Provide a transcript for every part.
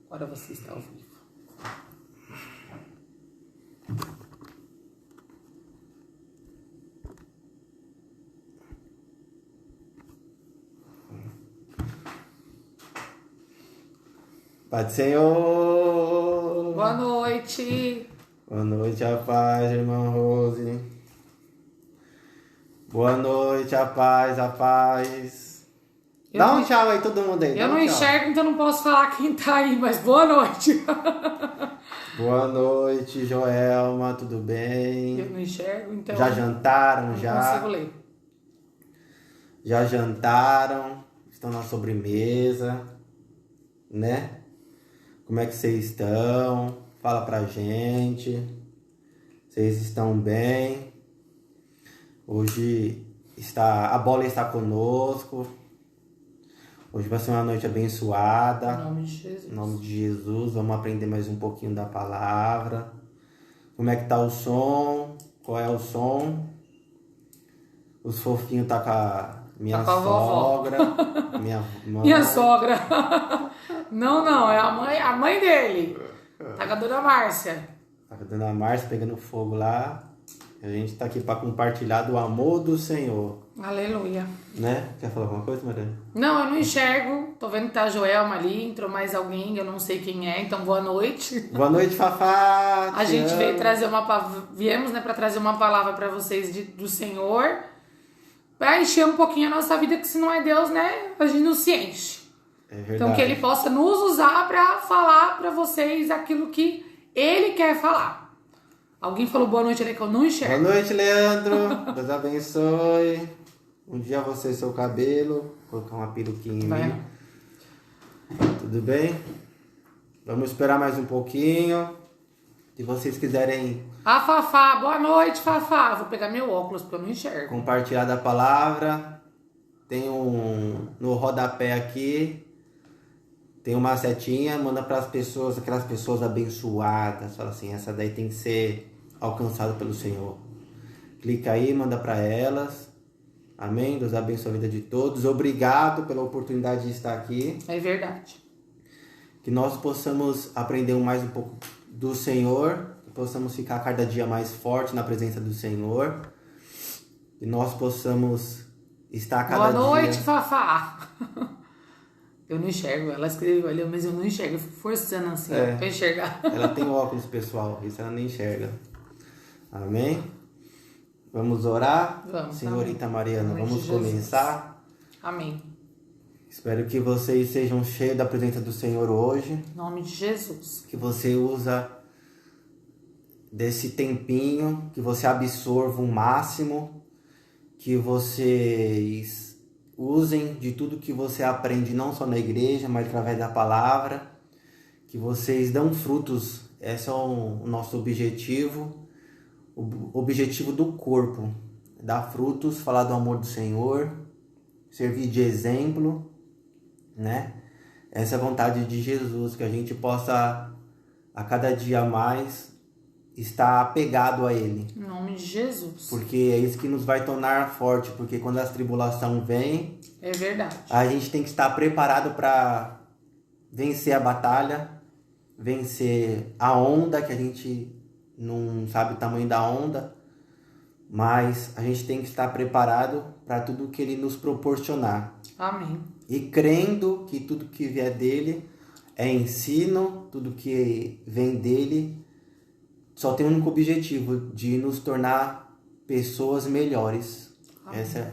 Agora você está ao vivo. Pai do Senhor! Boa noite! Boa noite, a paz, irmã Rose. Boa noite, a paz, a paz. Dá um tchau aí, todo mundo aí. Eu não enxergo, então não posso falar quem tá aí, mas boa noite. Boa noite, Joelma, tudo bem? Eu não enxergo, então... Já jantaram, não já? Não consigo ler. Já jantaram? Estão na sobremesa, né? Como é que vocês estão? Fala pra gente. Vocês estão bem? Hoje a bola está conosco. Hoje vai ser uma noite abençoada. Em nome de Jesus. Em nome de Jesus. Vamos aprender mais um pouquinho da palavra. Como é que tá o som? Qual é o som? Os fofinhos tá com a minha sogra. Minha mãe. Minha sogra. Não, é a mãe dele. Tá com a dona Márcia. Tá com a dona Márcia pegando fogo lá. A gente tá aqui para compartilhar do amor do Senhor. Aleluia. Né? Quer falar alguma coisa, Maria? Não, eu não enxergo. Tô vendo que tá a Joelma ali, entrou mais alguém, eu não sei quem é, então boa noite. Boa noite, Fafá. A gente veio trazer viemos, né, para trazer uma palavra para vocês do Senhor, para encher um pouquinho a nossa vida, que se não é Deus, né, a gente não se enche. É verdade. Então que Ele possa nos usar para falar para vocês aquilo que Ele quer falar. Alguém falou boa noite ali que eu não enxergo. Boa noite, Leandro. Deus abençoe. Um dia você seu cabelo. Vou colocar uma peruquinha em mim. Tudo bem? Vamos esperar mais um pouquinho. Se vocês quiserem... Fafá. Boa noite, Fafá. Vou pegar meu óculos porque eu não enxergo. Compartilhar da palavra. Tem no rodapé aqui. Tem uma setinha, manda para as pessoas, aquelas pessoas abençoadas. Fala assim, essa daí tem que ser alcançada pelo Senhor. Clica aí, manda para elas. Amém? Deus abençoe a vida de todos. Obrigado pela oportunidade de estar aqui. É verdade. Que nós possamos aprender mais um pouco do Senhor. Que possamos ficar cada dia mais forte na presença do Senhor. Que nós possamos estar cada dia... Boa noite, Fafá. Eu não enxergo, ela escreveu ali, mas eu não enxergo, eu fico forçando assim pra enxergar. Ela tem óculos, pessoal, isso ela nem enxerga. Amém? Vamos orar? Vamos. Senhorita Mariana, vamos começar? Amém. Espero que vocês sejam cheios da presença do Senhor hoje. Em nome de Jesus. Que você usa desse tempinho, que você absorva o máximo, que vocês... usem de tudo que você aprende, não só na igreja, mas através da palavra. Que vocês dão frutos. Esse é o nosso objetivo. O objetivo do corpo. Dar frutos, falar do amor do Senhor. Servir de exemplo. Né? Essa é a vontade de Jesus. Que a gente possa, a cada dia mais, estar apegado a Ele. Em nome de Jesus. Porque é isso que nos vai tornar forte. Porque quando as tribulações vêm... É verdade. A gente tem que estar preparado para vencer a batalha. Vencer a onda, que a gente não sabe o tamanho da onda. Mas a gente tem que estar preparado para tudo que Ele nos proporcionar. Amém. E crendo que tudo que vier dEle é ensino. Tudo que vem dEle só tem um único objetivo, de nos tornar pessoas melhores.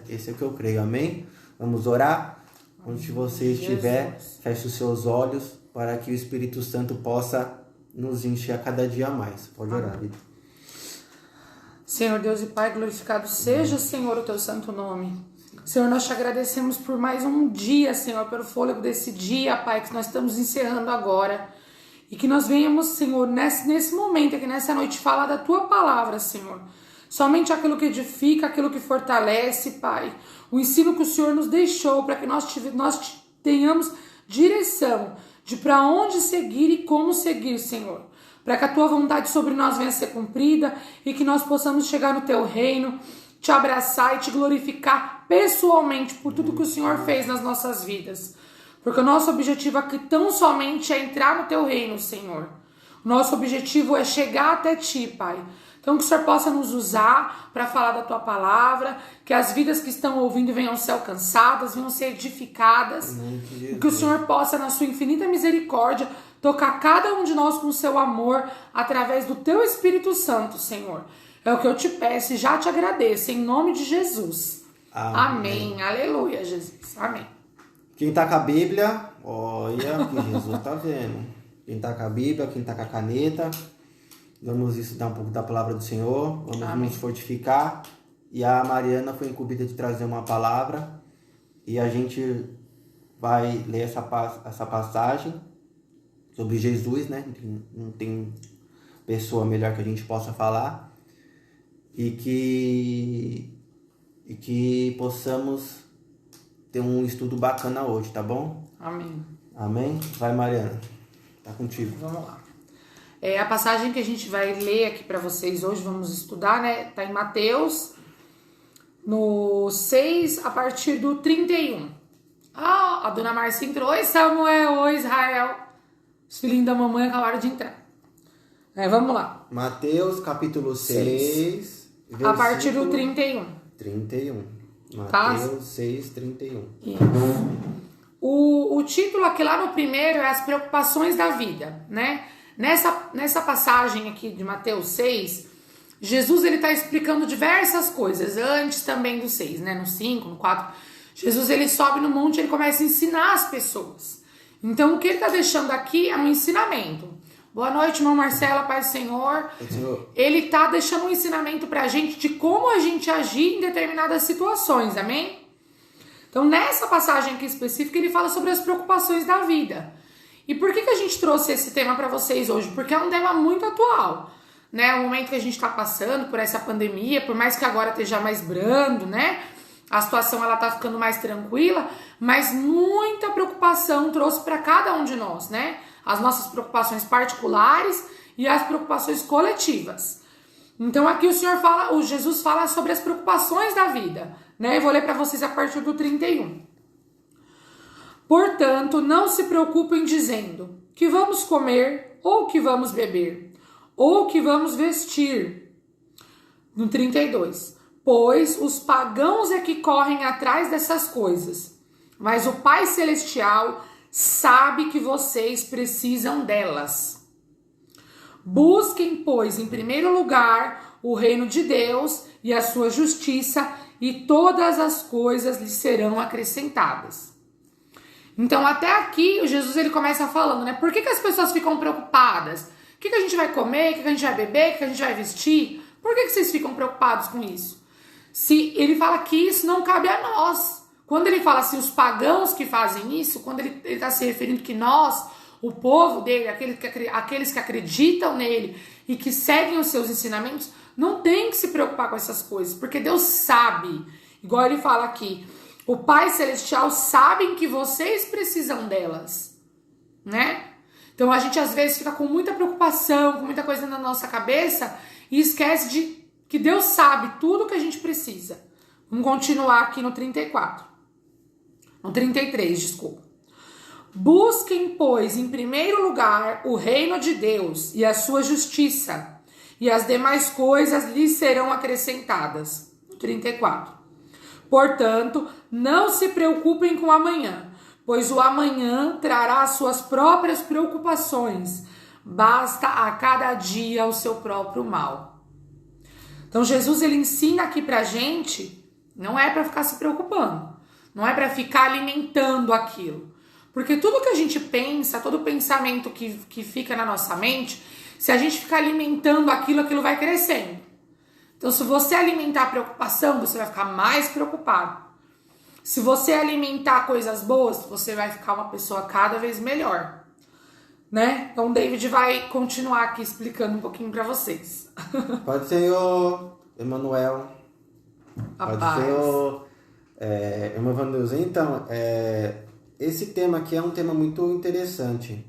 Esse é o que eu creio, amém? Vamos orar? Onde você estiver, feche os seus olhos para que o Espírito Santo possa nos encher a cada dia mais. Pode orar, vida. Senhor Deus e Pai, glorificado seja, Senhor, o teu santo nome. Senhor, nós te agradecemos por mais um dia, Senhor, pelo fôlego desse dia, Pai, que nós estamos encerrando agora. E que nós venhamos, Senhor, nesse momento aqui, nessa noite, falar da Tua palavra, Senhor. Somente aquilo que edifica, aquilo que fortalece, Pai. O ensino que o Senhor nos deixou para que nós tenhamos direção de para onde seguir e como seguir, Senhor. Para que a Tua vontade sobre nós venha a ser cumprida e que nós possamos chegar no Teu reino, te abraçar e te glorificar pessoalmente por tudo que o Senhor fez nas nossas vidas. Porque o nosso objetivo aqui tão somente é entrar no teu reino, Senhor. O nosso objetivo é chegar até ti, Pai. Então que o Senhor possa nos usar para falar da tua palavra, que as vidas que estão ouvindo venham ser alcançadas, venham ser edificadas. Que o Senhor possa, na sua infinita misericórdia, tocar cada um de nós com o seu amor através do teu Espírito Santo, Senhor. É o que eu te peço e já te agradeço, em nome de Jesus. Amém. Aleluia, Jesus. Amém. Quem tá com a Bíblia, olha que Jesus tá vendo. Quem tá com a Bíblia, quem tá com a caneta, vamos estudar um pouco da palavra do Senhor, vamos nos fortificar. E a Mariana foi incumbida de trazer uma palavra e a gente vai ler essa passagem sobre Jesus, né? Não tem pessoa melhor que a gente possa falar e que possamos ter um estudo bacana hoje, tá bom? Amém. Amém? Vai, Mariana. Tá contigo. Vamos lá. A passagem que a gente vai ler aqui para vocês hoje, vamos estudar, né? Tá em Mateus, no 6, a partir do 31. A dona Marcia entrou. Oi, Samuel. Oi, Israel. Os filhinhos da mamãe acabaram de entrar. Vamos lá. Mateus, capítulo 6, a partir do 31. 31. Mateus 6, 31. O título aqui lá no primeiro é As Preocupações da Vida, né? Nessa passagem aqui de Mateus 6, Jesus ele está explicando diversas coisas, antes também do 6, né? No 5, no 4, Jesus ele sobe no monte e ele começa a ensinar as pessoas. Então o que ele está deixando aqui é um ensinamento. Boa noite, irmão Marcela, Paz do Senhor. Ele está deixando um ensinamento para a gente de como a gente agir em determinadas situações, amém? Então nessa passagem aqui específica ele fala sobre as preocupações da vida. E por que a gente trouxe esse tema para vocês hoje? Porque é um tema muito atual, né? O momento que a gente está passando por essa pandemia, por mais que agora esteja mais brando, né? A situação ela tá ficando mais tranquila, mas muita preocupação trouxe para cada um de nós, né? As nossas preocupações particulares e as preocupações coletivas. Então aqui o Jesus fala sobre as preocupações da vida, né? Eu vou ler para vocês a partir do 31. Portanto, não se preocupem dizendo que vamos comer, ou que vamos beber, ou que vamos vestir. No 32. Pois os pagãos é que correm atrás dessas coisas, mas o Pai Celestial sabe que vocês precisam delas. Busquem, pois, em primeiro lugar, o reino de Deus e a sua justiça, e todas as coisas lhes serão acrescentadas. Então, até aqui, o Jesus ele começa falando, né? Por que as pessoas ficam preocupadas? O que a gente vai comer? O que a gente vai beber? O que a gente vai vestir? Por que vocês ficam preocupados com isso? Se ele fala que isso não cabe a nós. Quando ele fala assim, os pagãos que fazem isso, quando ele está se referindo que nós, o povo dele, aqueles que acreditam nele e que seguem os seus ensinamentos, não tem que se preocupar com essas coisas, porque Deus sabe, igual ele fala aqui, o Pai Celestial sabe que vocês precisam delas, né? Então a gente às vezes fica com muita preocupação, com muita coisa na nossa cabeça e esquece de que Deus sabe tudo que a gente precisa. Vamos continuar aqui no 34. No 33, desculpa. Busquem, pois, em primeiro lugar o reino de Deus e a sua justiça, e as demais coisas lhes serão acrescentadas. No 34. Portanto, não se preocupem com o amanhã, pois o amanhã trará as suas próprias preocupações. Basta a cada dia o seu próprio mal. Então Jesus ele ensina aqui pra gente, não é para ficar se preocupando, não é para ficar alimentando aquilo. Porque tudo que a gente pensa, todo pensamento que fica na nossa mente, se a gente ficar alimentando aquilo vai crescendo. Então, se você alimentar a preocupação, você vai ficar mais preocupado. Se você alimentar coisas boas, você vai ficar uma pessoa cada vez melhor, né? Então, o David vai continuar aqui explicando um pouquinho para vocês. Pode ser o Emanuel. Pode ser o irmão Vandeuzinho. Então, esse tema aqui é um tema muito interessante,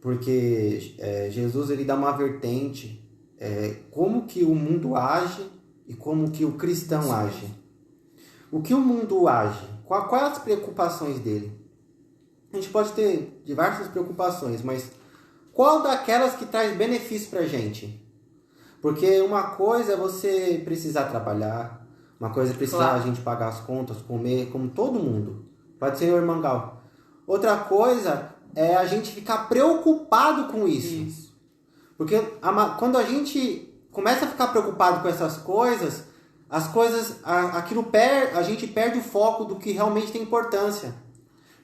porque Jesus ele dá uma vertente. Como que o mundo age e como que o cristão age. O que o mundo age? Quais as preocupações dele? A gente pode ter diversas preocupações, mas qual daquelas que traz benefício pra gente? Porque uma coisa é você precisar trabalhar, uma coisa é precisar a gente pagar as contas, comer, como todo mundo. Pode ser o irmão Gal. Outra coisa é a gente ficar preocupado com isso. Porque quando a gente começa a ficar preocupado com essas coisas, a gente perde o foco do que realmente tem importância.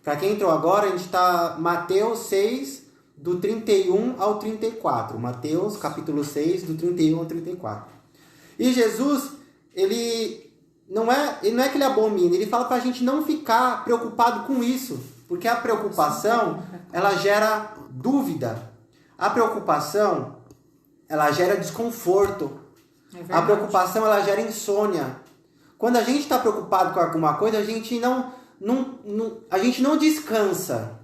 Para quem entrou agora, a gente está Mateus 6, do 31 ao 34. Mateus, capítulo 6, do 31 ao 34. E Jesus, ele não é que ele abomina, ele fala para a gente não ficar preocupado com isso. Porque a preocupação, ela gera dúvida. A preocupação, ela gera desconforto. A preocupação, ela gera insônia. Quando a gente está preocupado com alguma coisa, a gente não descansa.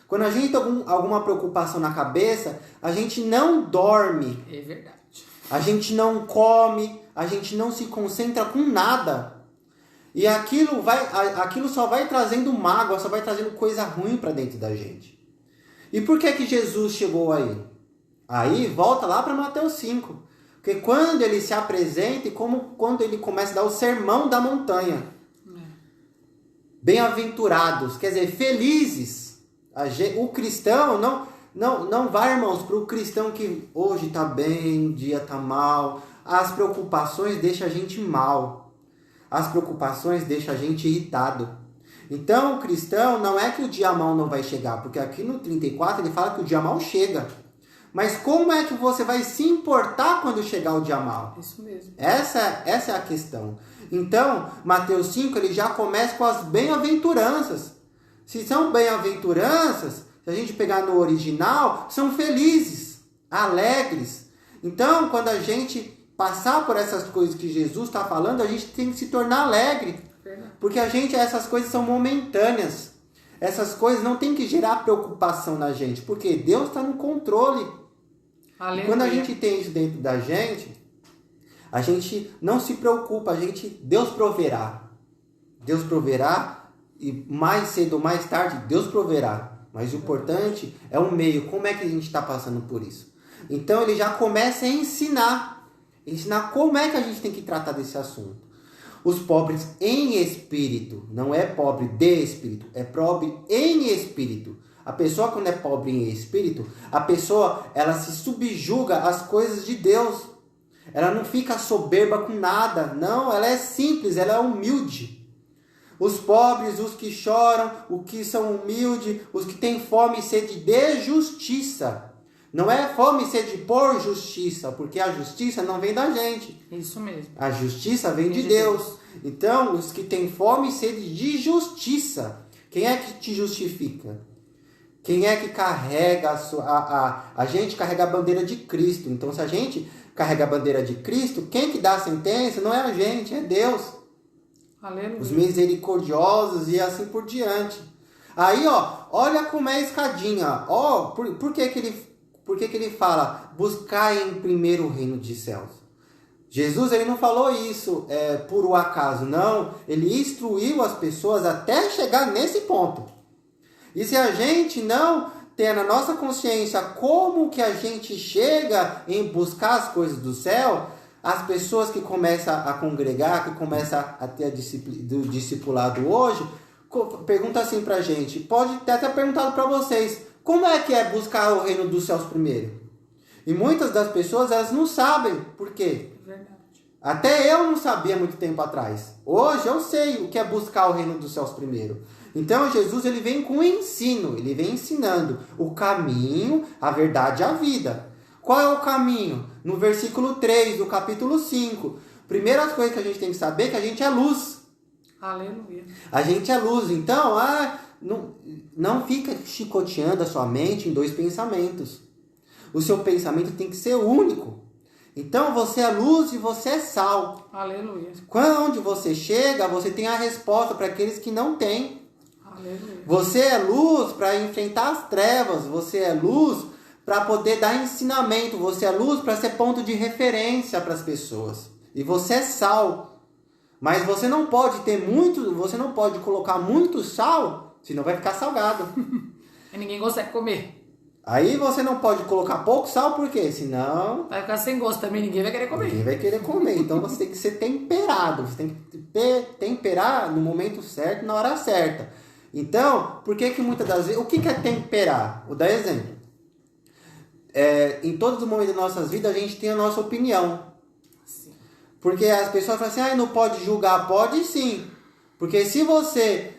Quando a gente tem alguma preocupação na cabeça, a gente não dorme. É verdade. A gente não come, a gente não se concentra com nada. E aquilo só vai trazendo mágoa, só vai trazendo coisa ruim para dentro da gente. E por que Jesus chegou aí? Aí volta lá para Mateus 5. Porque quando ele se apresenta e quando ele começa a dar o sermão da montanha. Bem-aventurados, quer dizer, felizes. O cristão não vai, irmãos, para o cristão que hoje está bem, um dia está mal. As preocupações deixam a gente mal. As preocupações deixam a gente irritado. Então, o cristão não é que o dia mal não vai chegar, porque aqui no 34 ele fala que o dia mal chega. Mas como é que você vai se importar quando chegar o dia mal? Isso mesmo. Essa é a questão. Então, Mateus 5 ele já começa com as bem-aventuranças. Se são bem-aventuranças, se a gente pegar no original, são felizes, alegres. Então, quando a gente passar por essas coisas que Jesus está falando, a gente tem que se tornar alegre. Porque essas coisas são momentâneas. Essas coisas não tem que gerar preocupação na gente, porque Deus está no controle. Aleluia. Quando a gente tem isso dentro da gente, a gente não se preocupa, Deus proverá. Deus proverá e mais cedo ou mais tarde Deus proverá. Mas o importante é o meio, como é que a gente está passando por isso. Então ele já começa a ensinar como é que a gente tem que tratar desse assunto. Os pobres em espírito, não é pobre de espírito, é pobre em espírito. A pessoa quando é pobre em espírito, a pessoa ela se subjuga às coisas de Deus. Ela não fica soberba com nada, não, ela é simples, ela é humilde. Os pobres, os que choram, os que são humildes, os que têm fome e sede de justiça. Não é fome e sede por justiça, porque a justiça não vem da gente. Isso mesmo. A justiça vem de Deus. Então, os que têm fome e sede de justiça, quem é que te justifica? Quem é que carrega a gente carrega a bandeira de Cristo. Então, se a gente carrega a bandeira de Cristo, quem que dá a sentença não é a gente, é Deus. Aleluia. Os misericordiosos e assim por diante. Aí, olha como é a escadinha. Por que ele fala, buscai em primeiro o reino dos céus? Jesus ele não falou isso por um acaso, não. Ele instruiu as pessoas até chegar nesse ponto. E se a gente não ter na nossa consciência como que a gente chega em buscar as coisas do céu, as pessoas que começam a congregar, que começam a ter o discipulado hoje, pergunta assim pra gente, pode ter até perguntado para vocês, como é que é buscar o reino dos céus primeiro? E muitas das pessoas, elas não sabem. Por quê? Verdade. Até eu não sabia muito tempo atrás. Hoje eu sei o que é buscar o reino dos céus primeiro. Então Jesus ele vem com o ensino. Ele vem ensinando o caminho, a verdade e a vida. Qual é o caminho? No versículo 3 do capítulo 5. Primeira coisa que a gente tem que saber é que a gente é luz. Aleluia. A gente é luz. Então, não fica chicoteando a sua mente em dois pensamentos. O seu pensamento tem que ser único. Então, você é luz e você é sal. Aleluia. Quando você chega, você tem a resposta para aqueles que não têm. Aleluia. Você é luz para enfrentar as trevas. Você é luz para poder dar ensinamento. Você é luz para ser ponto de referência para as pessoas. E você é sal. Mas você não pode colocar muito sal senão vai ficar salgado. E ninguém consegue comer. Aí você não pode colocar pouco sal, por quê? Senão... Vai ficar sem gosto também, ninguém vai querer comer. Ninguém vai querer comer. Então você tem que ser temperado. Você tem que temperar no momento certo, na hora certa. Então, por que muitas das vezes... O que é temperar? Vou dar exemplo. Em todos os momentos das nossas vidas, a gente tem a nossa opinião. Sim. Porque as pessoas falam assim, não pode julgar. Pode sim. Porque se você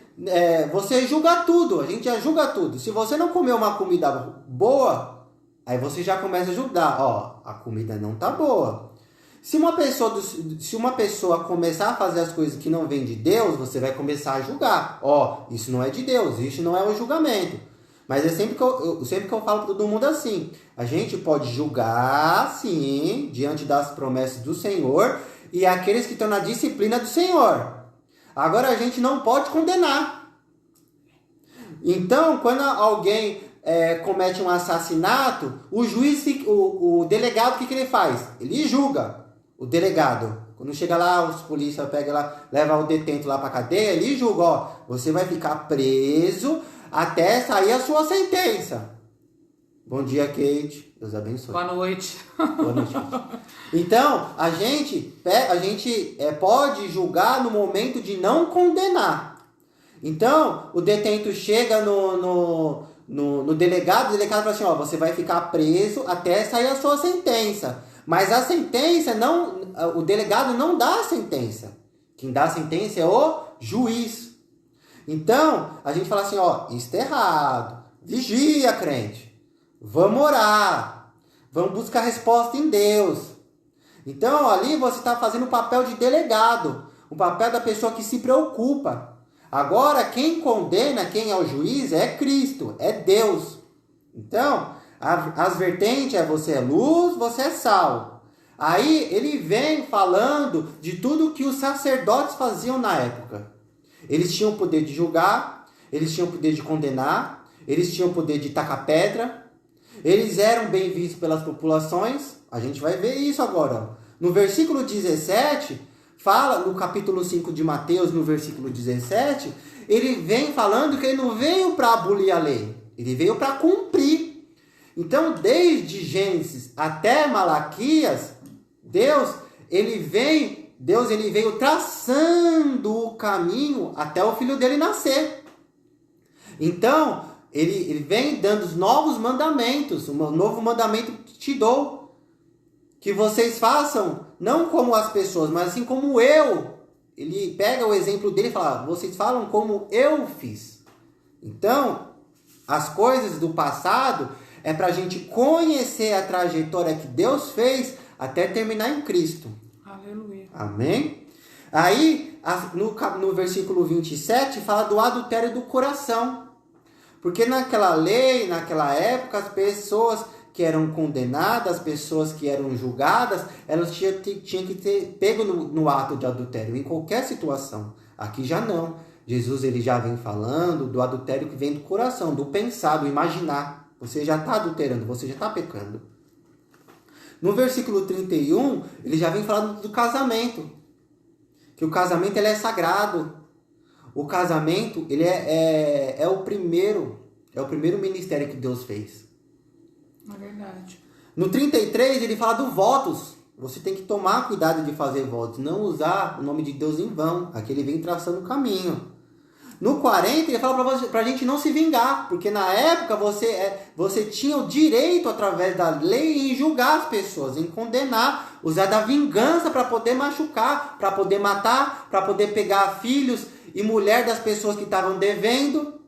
julga tudo, a gente já julga tudo. Se você não comer uma comida boa, aí você já começa a julgar. A comida não tá boa. Se uma pessoa começar a fazer as coisas que não vêm de Deus, você vai começar a julgar. Isso não é de Deus, isso não é o julgamento. Mas sempre que eu falo para todo mundo assim, a gente pode julgar, sim, diante das promessas do Senhor e aqueles que estão na disciplina do Senhor. Agora a gente não pode condenar. Então, quando alguém comete um assassinato, o juiz, o delegado, o que ele faz? Ele julga o delegado. Quando chega lá, os polícias pegam lá, leva o detento lá para cadeia, ele julga, você vai ficar preso até sair a sua sentença. Bom dia, Kate. Deus abençoe. Boa noite. Boa noite. Então, a gente pode julgar no momento de não condenar. Então, o detento chega no delegado, o delegado fala assim, você vai ficar preso até sair a sua sentença. Mas a sentença, o delegado não dá a sentença. Quem dá a sentença é o juiz. Então, a gente fala assim, isso é errado. Vigia, crente. Vamos orar. Vamos buscar resposta em Deus. Então, ali você está fazendo o papel de delegado. O papel da pessoa que se preocupa. Agora, quem condena, quem é o juiz, é Cristo. É Deus. Então, as vertentes você é luz, você é sal. Aí, ele vem falando de tudo que os sacerdotes faziam na época. Eles tinham o poder de julgar, eles tinham o poder de condenar, eles tinham o poder de tacar pedra, eles eram bem vistos pelas populações. A gente vai ver isso agora. No versículo 17, fala, no capítulo 5 de Mateus, no versículo 17, ele vem falando que ele não veio para abolir a lei, ele veio para cumprir. Então, desde Gênesis até Malaquias, Deus ele veio traçando o caminho até o filho dele nascer. Então, ele vem dando os novos mandamentos. Um novo mandamento te dou. Que vocês façam, não como as pessoas, mas assim como eu. Ele pega o exemplo dele e fala, vocês falam como eu fiz. Então, as coisas do passado é para a gente conhecer a trajetória que Deus fez até terminar em Cristo. Aleluia. Amém? Aí, no versículo 27, fala do adultério do coração. Porque naquela lei, naquela época, as pessoas que eram condenadas, as pessoas que eram julgadas, elas tinham que ter pego no ato de adultério, em qualquer situação. Aqui já não. Jesus ele já vem falando do adultério que vem do coração, do pensar, do imaginar. Você já está adulterando, você já está pecando. No versículo 31, ele já vem falando do casamento. Que o casamento ele é sagrado. O casamento ele é o primeiro ministério que Deus fez. É verdade. No 33, ele fala do votos. Você tem que tomar cuidado de fazer votos. Não usar o nome de Deus em vão. Aqui ele vem traçando o caminho. No 40, ele fala para a gente não se vingar. Porque na época você tinha o direito, através da lei, em julgar as pessoas, em condenar. Usar da vingança para poder machucar, para poder matar, para poder pegar filhos e mulher das pessoas que estavam devendo.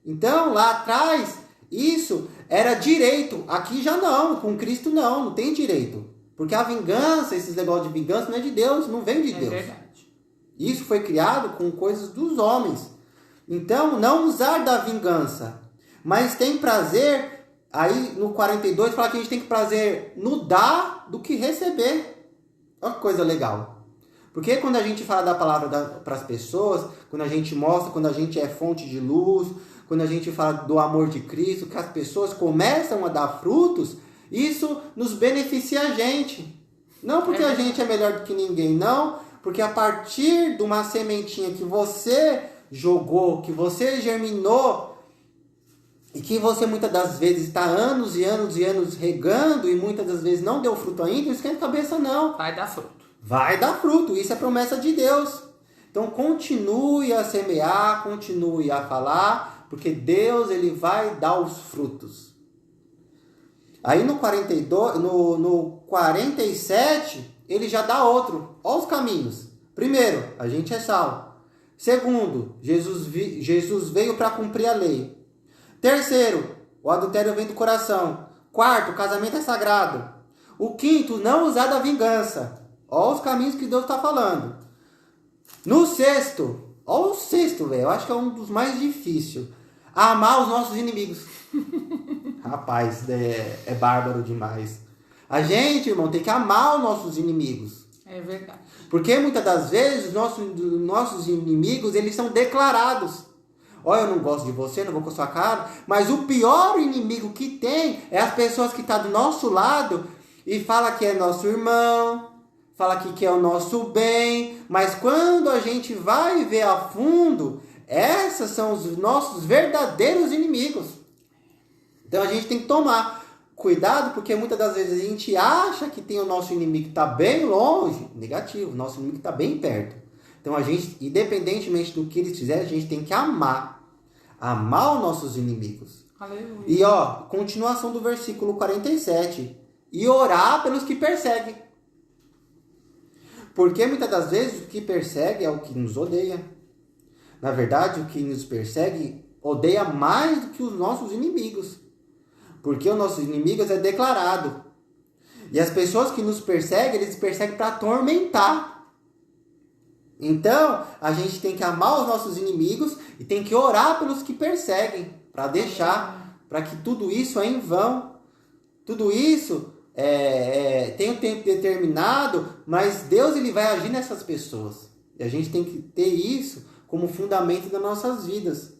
Então, lá atrás, isso era direito. Aqui já não, com Cristo não tem direito. Porque a vingança, esses negócios de vingança não é de Deus, não vem de Deus. É verdade. Isso foi criado com coisas dos homens. Então, não usar da vingança. Mas tem prazer, aí no 42 fala que a gente tem que prazer no dar do que receber. Olha que coisa legal. Porque quando a gente fala da palavra para as pessoas, quando a gente mostra, quando a gente é fonte de luz, quando a gente fala do amor de Cristo, que as pessoas começam a dar frutos, isso nos beneficia a gente. Não porque a gente é melhor do que ninguém, não. Porque a partir de uma sementinha que você jogou, que você germinou, e que você muitas das vezes está anos e anos e anos regando e muitas das vezes não deu fruto ainda, não esquenta a cabeça não. Vai dar fruto. Vai dar fruto, isso é promessa de Deus. Então continue a semear, continue a falar, porque Deus ele vai dar os frutos. Aí no 47, ele já dá outro. Olha os caminhos. Primeiro, a gente é salvo. Segundo, Jesus veio para cumprir a lei. Terceiro, o adultério vem do coração. Quarto, o casamento é sagrado. O quinto, não usar da vingança. Olha os caminhos que Deus está falando. No sexto, olha o sexto, velho. Eu acho que é um dos mais difíceis. Amar os nossos inimigos. Rapaz, é bárbaro demais. A gente, irmão, tem que amar os nossos inimigos. É verdade. Porque muitas das vezes os nossos inimigos, eles são declarados. Olha, eu não gosto de você, não vou com a sua cara. Mas o pior inimigo que tem é as pessoas que estão do nosso lado e fala que é nosso irmão, fala que quer o nosso bem. Mas quando a gente vai ver a fundo, esses são os nossos verdadeiros inimigos. Então a gente tem que tomar cuidado, porque muitas das vezes a gente acha que tem o nosso inimigo que está bem longe. Negativo, o nosso inimigo está bem perto. Então a gente, independentemente do que eles fizerem, a gente tem que amar os nossos inimigos. Aleluia. E continuação do versículo 47. E orar pelos que perseguem. Porque muitas das vezes o que persegue é o que nos odeia. Na verdade, o que nos persegue odeia mais do que os nossos inimigos. Porque os nossos inimigos é declarado. E as pessoas que nos perseguem, eles perseguem para atormentar. Então, a gente tem que amar os nossos inimigos e tem que orar pelos que perseguem, para deixar, para que tudo isso é em vão. Tudo isso tem um tempo determinado, mas Deus ele vai agir nessas pessoas. E a gente tem que ter isso como fundamento das nossas vidas.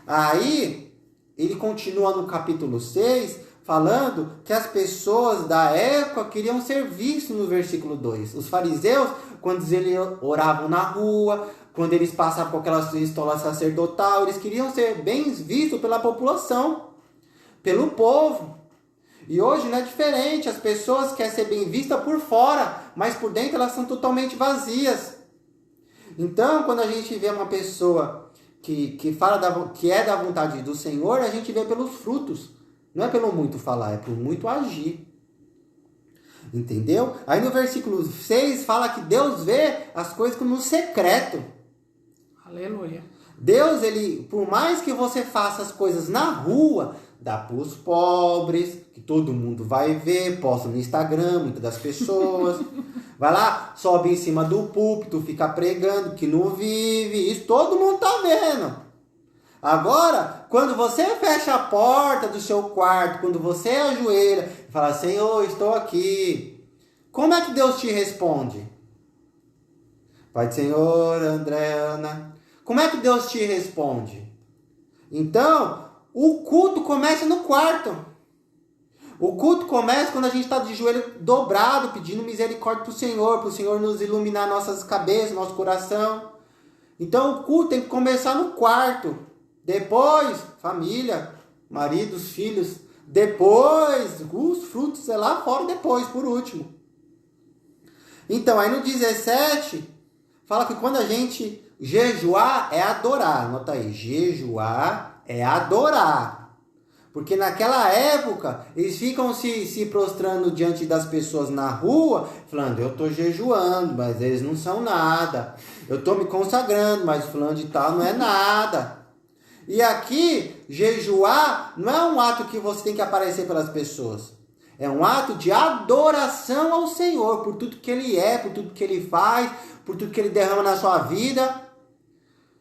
Aí, ele continua no capítulo 6, falando que as pessoas da época queriam ser vistos no versículo 2. Os fariseus, quando eles oravam na rua, quando eles passavam com aquela estola sacerdotal, eles queriam ser bem vistos pela população, pelo povo. E hoje não é diferente, as pessoas querem ser bem vistas por fora, mas por dentro elas são totalmente vazias. Então, quando a gente vê uma pessoa que fala que é da vontade do Senhor, a gente vê pelos frutos. Não é pelo muito falar, é pelo muito agir. Entendeu? Aí no versículo 6 fala que Deus vê as coisas no secreto. Aleluia. Deus, ele, por mais que você faça as coisas na rua, dá para os pobres, que todo mundo vai ver, posta no Instagram, muitas das pessoas. Vai lá, sobe em cima do púlpito, fica pregando, que não vive. Isso todo mundo tá vendo. Agora, quando você fecha a porta do seu quarto, quando você ajoelha e fala, Senhor, estou aqui. Como é que Deus te responde? Pai do Senhor, André, Ana. Como é que Deus te responde? Então, o culto começa no quarto. O culto começa quando a gente está de joelho dobrado, pedindo misericórdia para o Senhor nos iluminar nossas cabeças, nosso coração. Então, o culto tem que começar no quarto. Depois, família, maridos, filhos. Depois, os frutos é lá fora depois, por último. Então, aí no 17, fala que quando a gente jejuar é adorar. Anota aí, jejuar é adorar. Porque naquela época, eles ficam se prostrando diante das pessoas na rua, falando, eu estou jejuando, mas eles não são nada. Eu estou me consagrando, mas fulano de tal não é nada. E aqui, jejuar não é um ato que você tem que aparecer pelas pessoas. É um ato de adoração ao Senhor, por tudo que Ele é, por tudo que Ele faz, por tudo que Ele derrama na sua vida.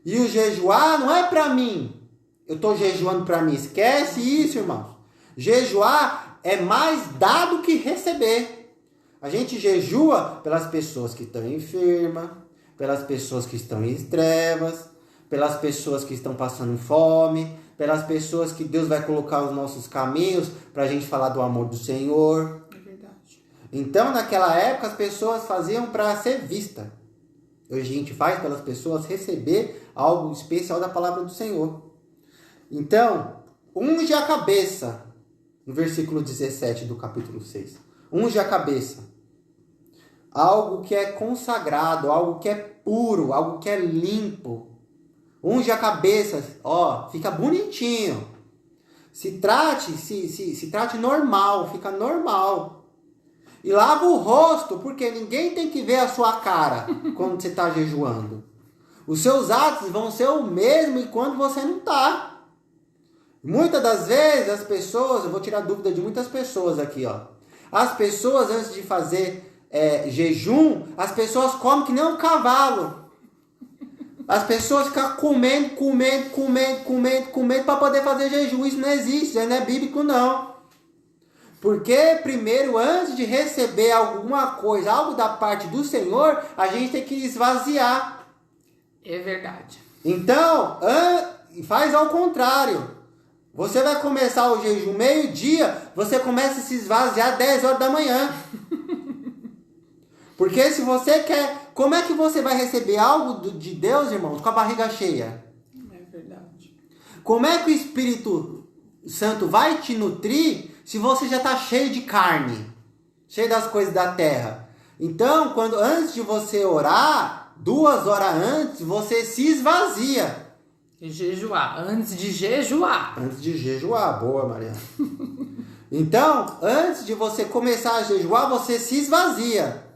E o jejuar não é para mim. Eu estou jejuando para mim. Esquece isso, irmãos. Jejuar é mais dar do que receber. A gente jejua pelas pessoas que estão enfermas, pelas pessoas que estão em trevas, pelas pessoas que estão passando fome, pelas pessoas que Deus vai colocar os nossos caminhos para a gente falar do amor do Senhor. É verdade. Então, naquela época, as pessoas faziam para ser vista. a gente faz pelas pessoas receber algo especial da palavra do Senhor. Então, unge a cabeça, no versículo 17 do capítulo 6. Unge a cabeça. Algo que é consagrado, algo que é puro, algo que é limpo. Unge a cabeça, ó, fica bonitinho. Se trate normal, fica normal. E lava o rosto, porque ninguém tem que ver a sua cara quando você está jejuando. Os seus atos vão ser o mesmo enquanto você não está. Muitas das vezes as pessoas, eu vou tirar dúvida de muitas pessoas aqui, ó. As pessoas, antes de fazer jejum, as pessoas comem que nem um cavalo. As pessoas ficam comendo para poder fazer jejum. Isso não existe, isso não é bíblico não. Porque primeiro, antes de receber alguma coisa, algo da parte do Senhor, a gente tem que esvaziar. É verdade. Então, faz ao contrário. Você vai começar o jejum meio-dia, você começa a se esvaziar 10 horas da manhã. Porque se você quer... Como é que você vai receber algo de Deus, irmãos, com a barriga cheia? É verdade. Como é que o Espírito Santo vai te nutrir se você já está cheio de carne? Cheio das coisas da terra. Então, antes de você orar, 2 horas antes, você se esvazia. E jejuar. Antes de jejuar. Antes de jejuar. Boa, Mariana. Então, antes de você começar a jejuar, você se esvazia.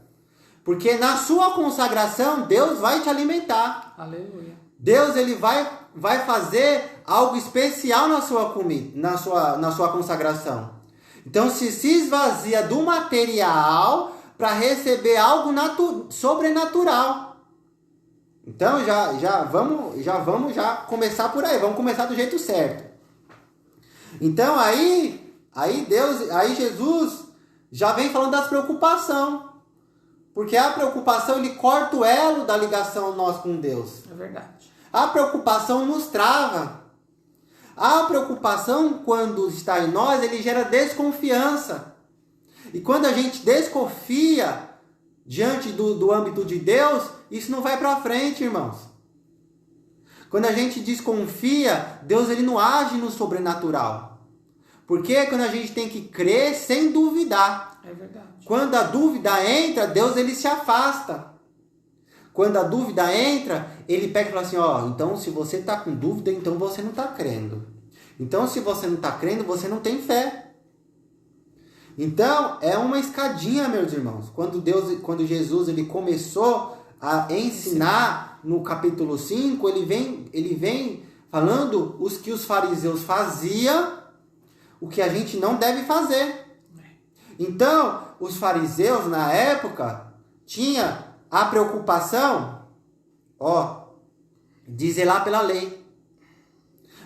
Porque na sua consagração, Deus vai te alimentar. Aleluia. Deus ele vai fazer algo especial na sua comida, na sua consagração. Então, se esvazia do material para receber algo sobrenatural. Então, já vamos começar por aí. Vamos começar do jeito certo. Então, aí Jesus já vem falando das preocupações. Porque a preocupação, ele corta o elo da ligação nós com Deus. É verdade. A preocupação nos trava. A preocupação, quando está em nós, ele gera desconfiança. E quando a gente desconfia diante do âmbito de Deus, isso não vai para frente, irmãos. Quando a gente desconfia, Deus ele não age no sobrenatural. Porque quando a gente tem que crer sem duvidar. É verdade. Quando a dúvida entra, Deus ele se afasta. Quando a dúvida entra, ele pega e fala assim, ó, então se você está com dúvida, então você não está crendo. Então se você não está crendo, você não tem fé. Então é uma escadinha, meus irmãos. Quando Jesus ele começou a ensinar no capítulo 5, ele vem falando os que os fariseus faziam, o que a gente não deve fazer. Então, os fariseus na época tinham a preocupação, de zelar pela lei.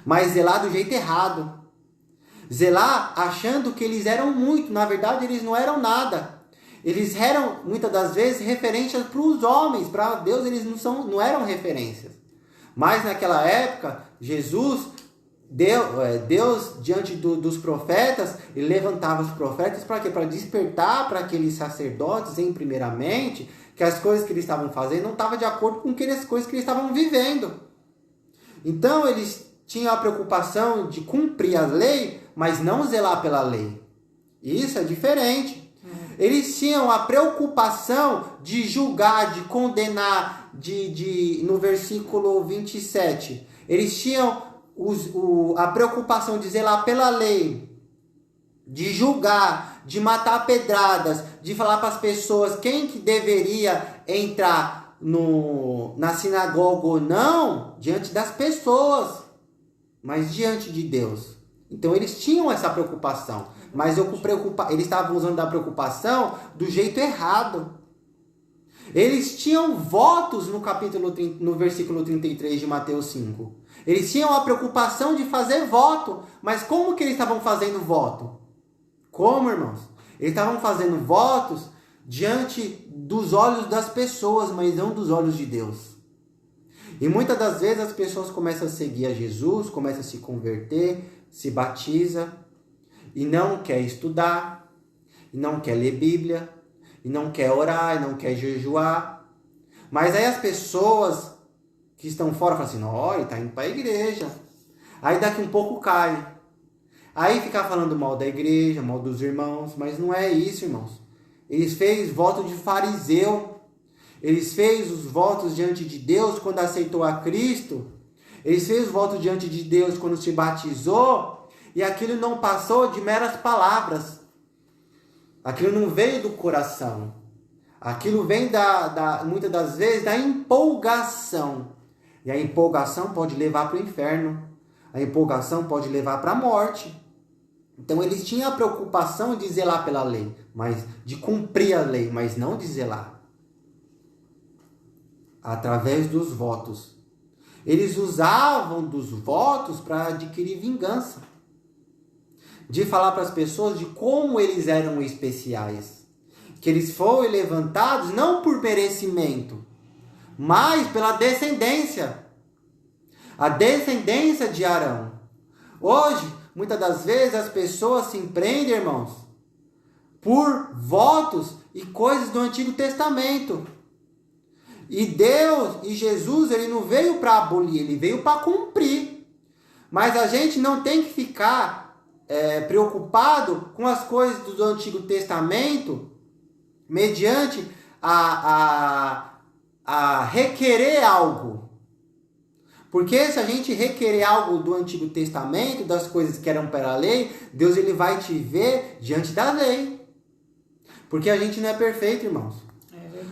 Mas zelar do jeito errado. Zelar achando que eles eram muito, na verdade eles não eram nada. Eles eram, muitas das vezes, referências para os homens, para Deus eles não eram referências. Mas naquela época, Deus, diante dos profetas, ele levantava os profetas para quê? Para despertar para aqueles sacerdotes, primeiramente, que as coisas que eles estavam fazendo não estavam de acordo com as coisas que eles estavam vivendo. Então, eles tinham a preocupação de cumprir a lei, mas não zelar pela lei. Isso é diferente. Eles tinham a preocupação de julgar, de condenar, no versículo 27. Eles tinham a preocupação de zelar pela lei, de julgar, de matar pedradas, de falar para as pessoas quem que deveria entrar na sinagoga ou não, diante das pessoas, mas diante de Deus. Então eles tinham essa preocupação, mas eles estavam usando da preocupação do jeito errado. Eles tinham votos no versículo 33 de Mateus 5. Eles tinham a preocupação de fazer voto. Mas como que eles estavam fazendo voto? Como, irmãos? Eles estavam fazendo votos diante dos olhos das pessoas, mas não dos olhos de Deus. E muitas das vezes as pessoas começam a seguir a Jesus, começam a se converter, se batiza, e não quer estudar, e não quer ler Bíblia, e não quer orar, e não quer jejuar. Mas aí as pessoas que estão fora falam assim, ó, ele tá indo para a igreja. Aí daqui um pouco cai. Aí ficar falando mal da igreja, mal dos irmãos, mas não é isso, irmãos. Eles fez voto de fariseu. Eles fez os votos diante de Deus quando aceitou a Cristo. Eles fez o voto diante de Deus quando se batizou. E aquilo não passou de meras palavras. Aquilo não veio do coração. Aquilo vem muitas das vezes da empolgação. E a empolgação pode levar para o inferno. A empolgação pode levar para a morte. Então eles tinham a preocupação de zelar pela lei, mas de cumprir a lei, mas não de zelar. Através dos votos. Eles usavam dos votos para adquirir vingança. De falar para as pessoas de como eles eram especiais. Que eles foram levantados não por merecimento, mas pela descendência. A descendência de Arão. Hoje, muitas das vezes, as pessoas se empreendem, irmãos, por votos e coisas do Antigo Testamento. E Deus e Jesus, ele não veio para abolir, ele veio para cumprir. Mas a gente não tem que ficar preocupado com as coisas do Antigo Testamento, mediante a requerer algo. Porque se a gente requerer algo do Antigo Testamento, das coisas que eram para a lei, Deus ele vai te ver diante da lei. Porque a gente não é perfeito, irmãos.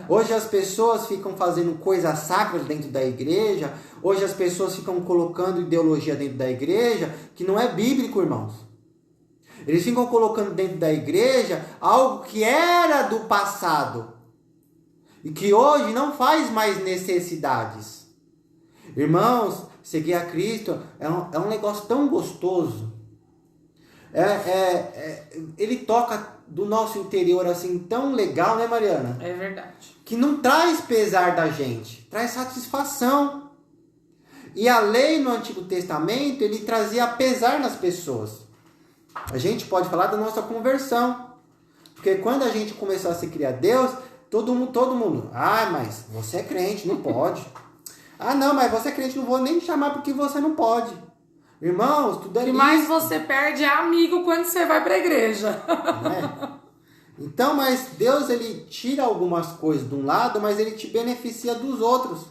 Hoje as pessoas ficam fazendo coisas sacras dentro da igreja. Hoje as pessoas ficam colocando ideologia dentro da igreja que não é bíblico, irmãos. Eles ficam colocando dentro da igreja algo que era do passado e que hoje não faz mais necessidades. Irmãos, seguir a Cristo é um negócio tão gostoso. Ele toca do nosso interior assim tão legal, né, Mariana? É verdade. Que não traz pesar da gente, traz satisfação. E a lei no Antigo Testamento, ele trazia pesar nas pessoas. A gente pode falar da nossa conversão. Porque quando a gente começou a se criar Deus, todo mundo, mas você é crente, não pode. Não, mas você é crente, não vou nem te chamar porque você não pode. Irmãos, tudo é isso. O que mais você perde é amigo quando você vai para a igreja. Então, mas Deus, ele tira algumas coisas de um lado, mas ele te beneficia dos outros.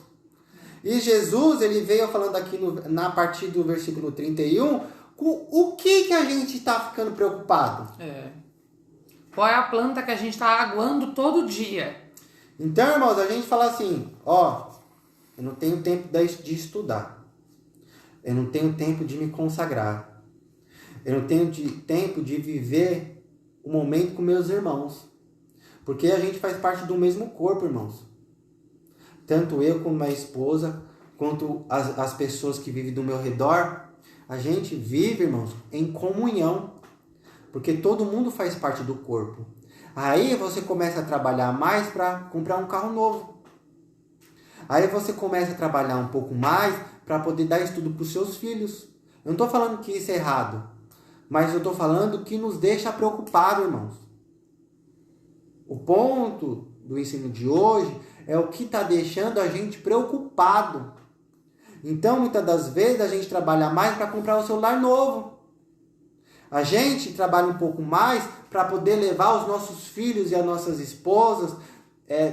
E Jesus, ele veio falando aqui na partir do versículo 31, com o que a gente está ficando preocupado? Qual é a planta que a gente está aguando todo dia? Então, irmãos, a gente fala assim, eu não tenho tempo de estudar. Eu não tenho tempo de me consagrar. Eu não tenho tempo de viver o momento com meus irmãos. Porque a gente faz parte do mesmo corpo, irmãos. Tanto eu como minha esposa, quanto as pessoas que vivem do meu redor, a gente vive, irmãos, em comunhão. Porque todo mundo faz parte do corpo. Aí você começa a trabalhar mais para comprar um carro novo. Aí você começa a trabalhar um pouco mais para poder dar estudo para os seus filhos. Eu não estou falando que isso é errado, mas eu estou falando que nos deixa preocupados, irmãos. O ponto do ensino de hoje é o que está deixando a gente preocupado. Então, muitas das vezes, a gente trabalha mais para comprar um celular novo. A gente trabalha um pouco mais para poder levar os nossos filhos e as nossas esposas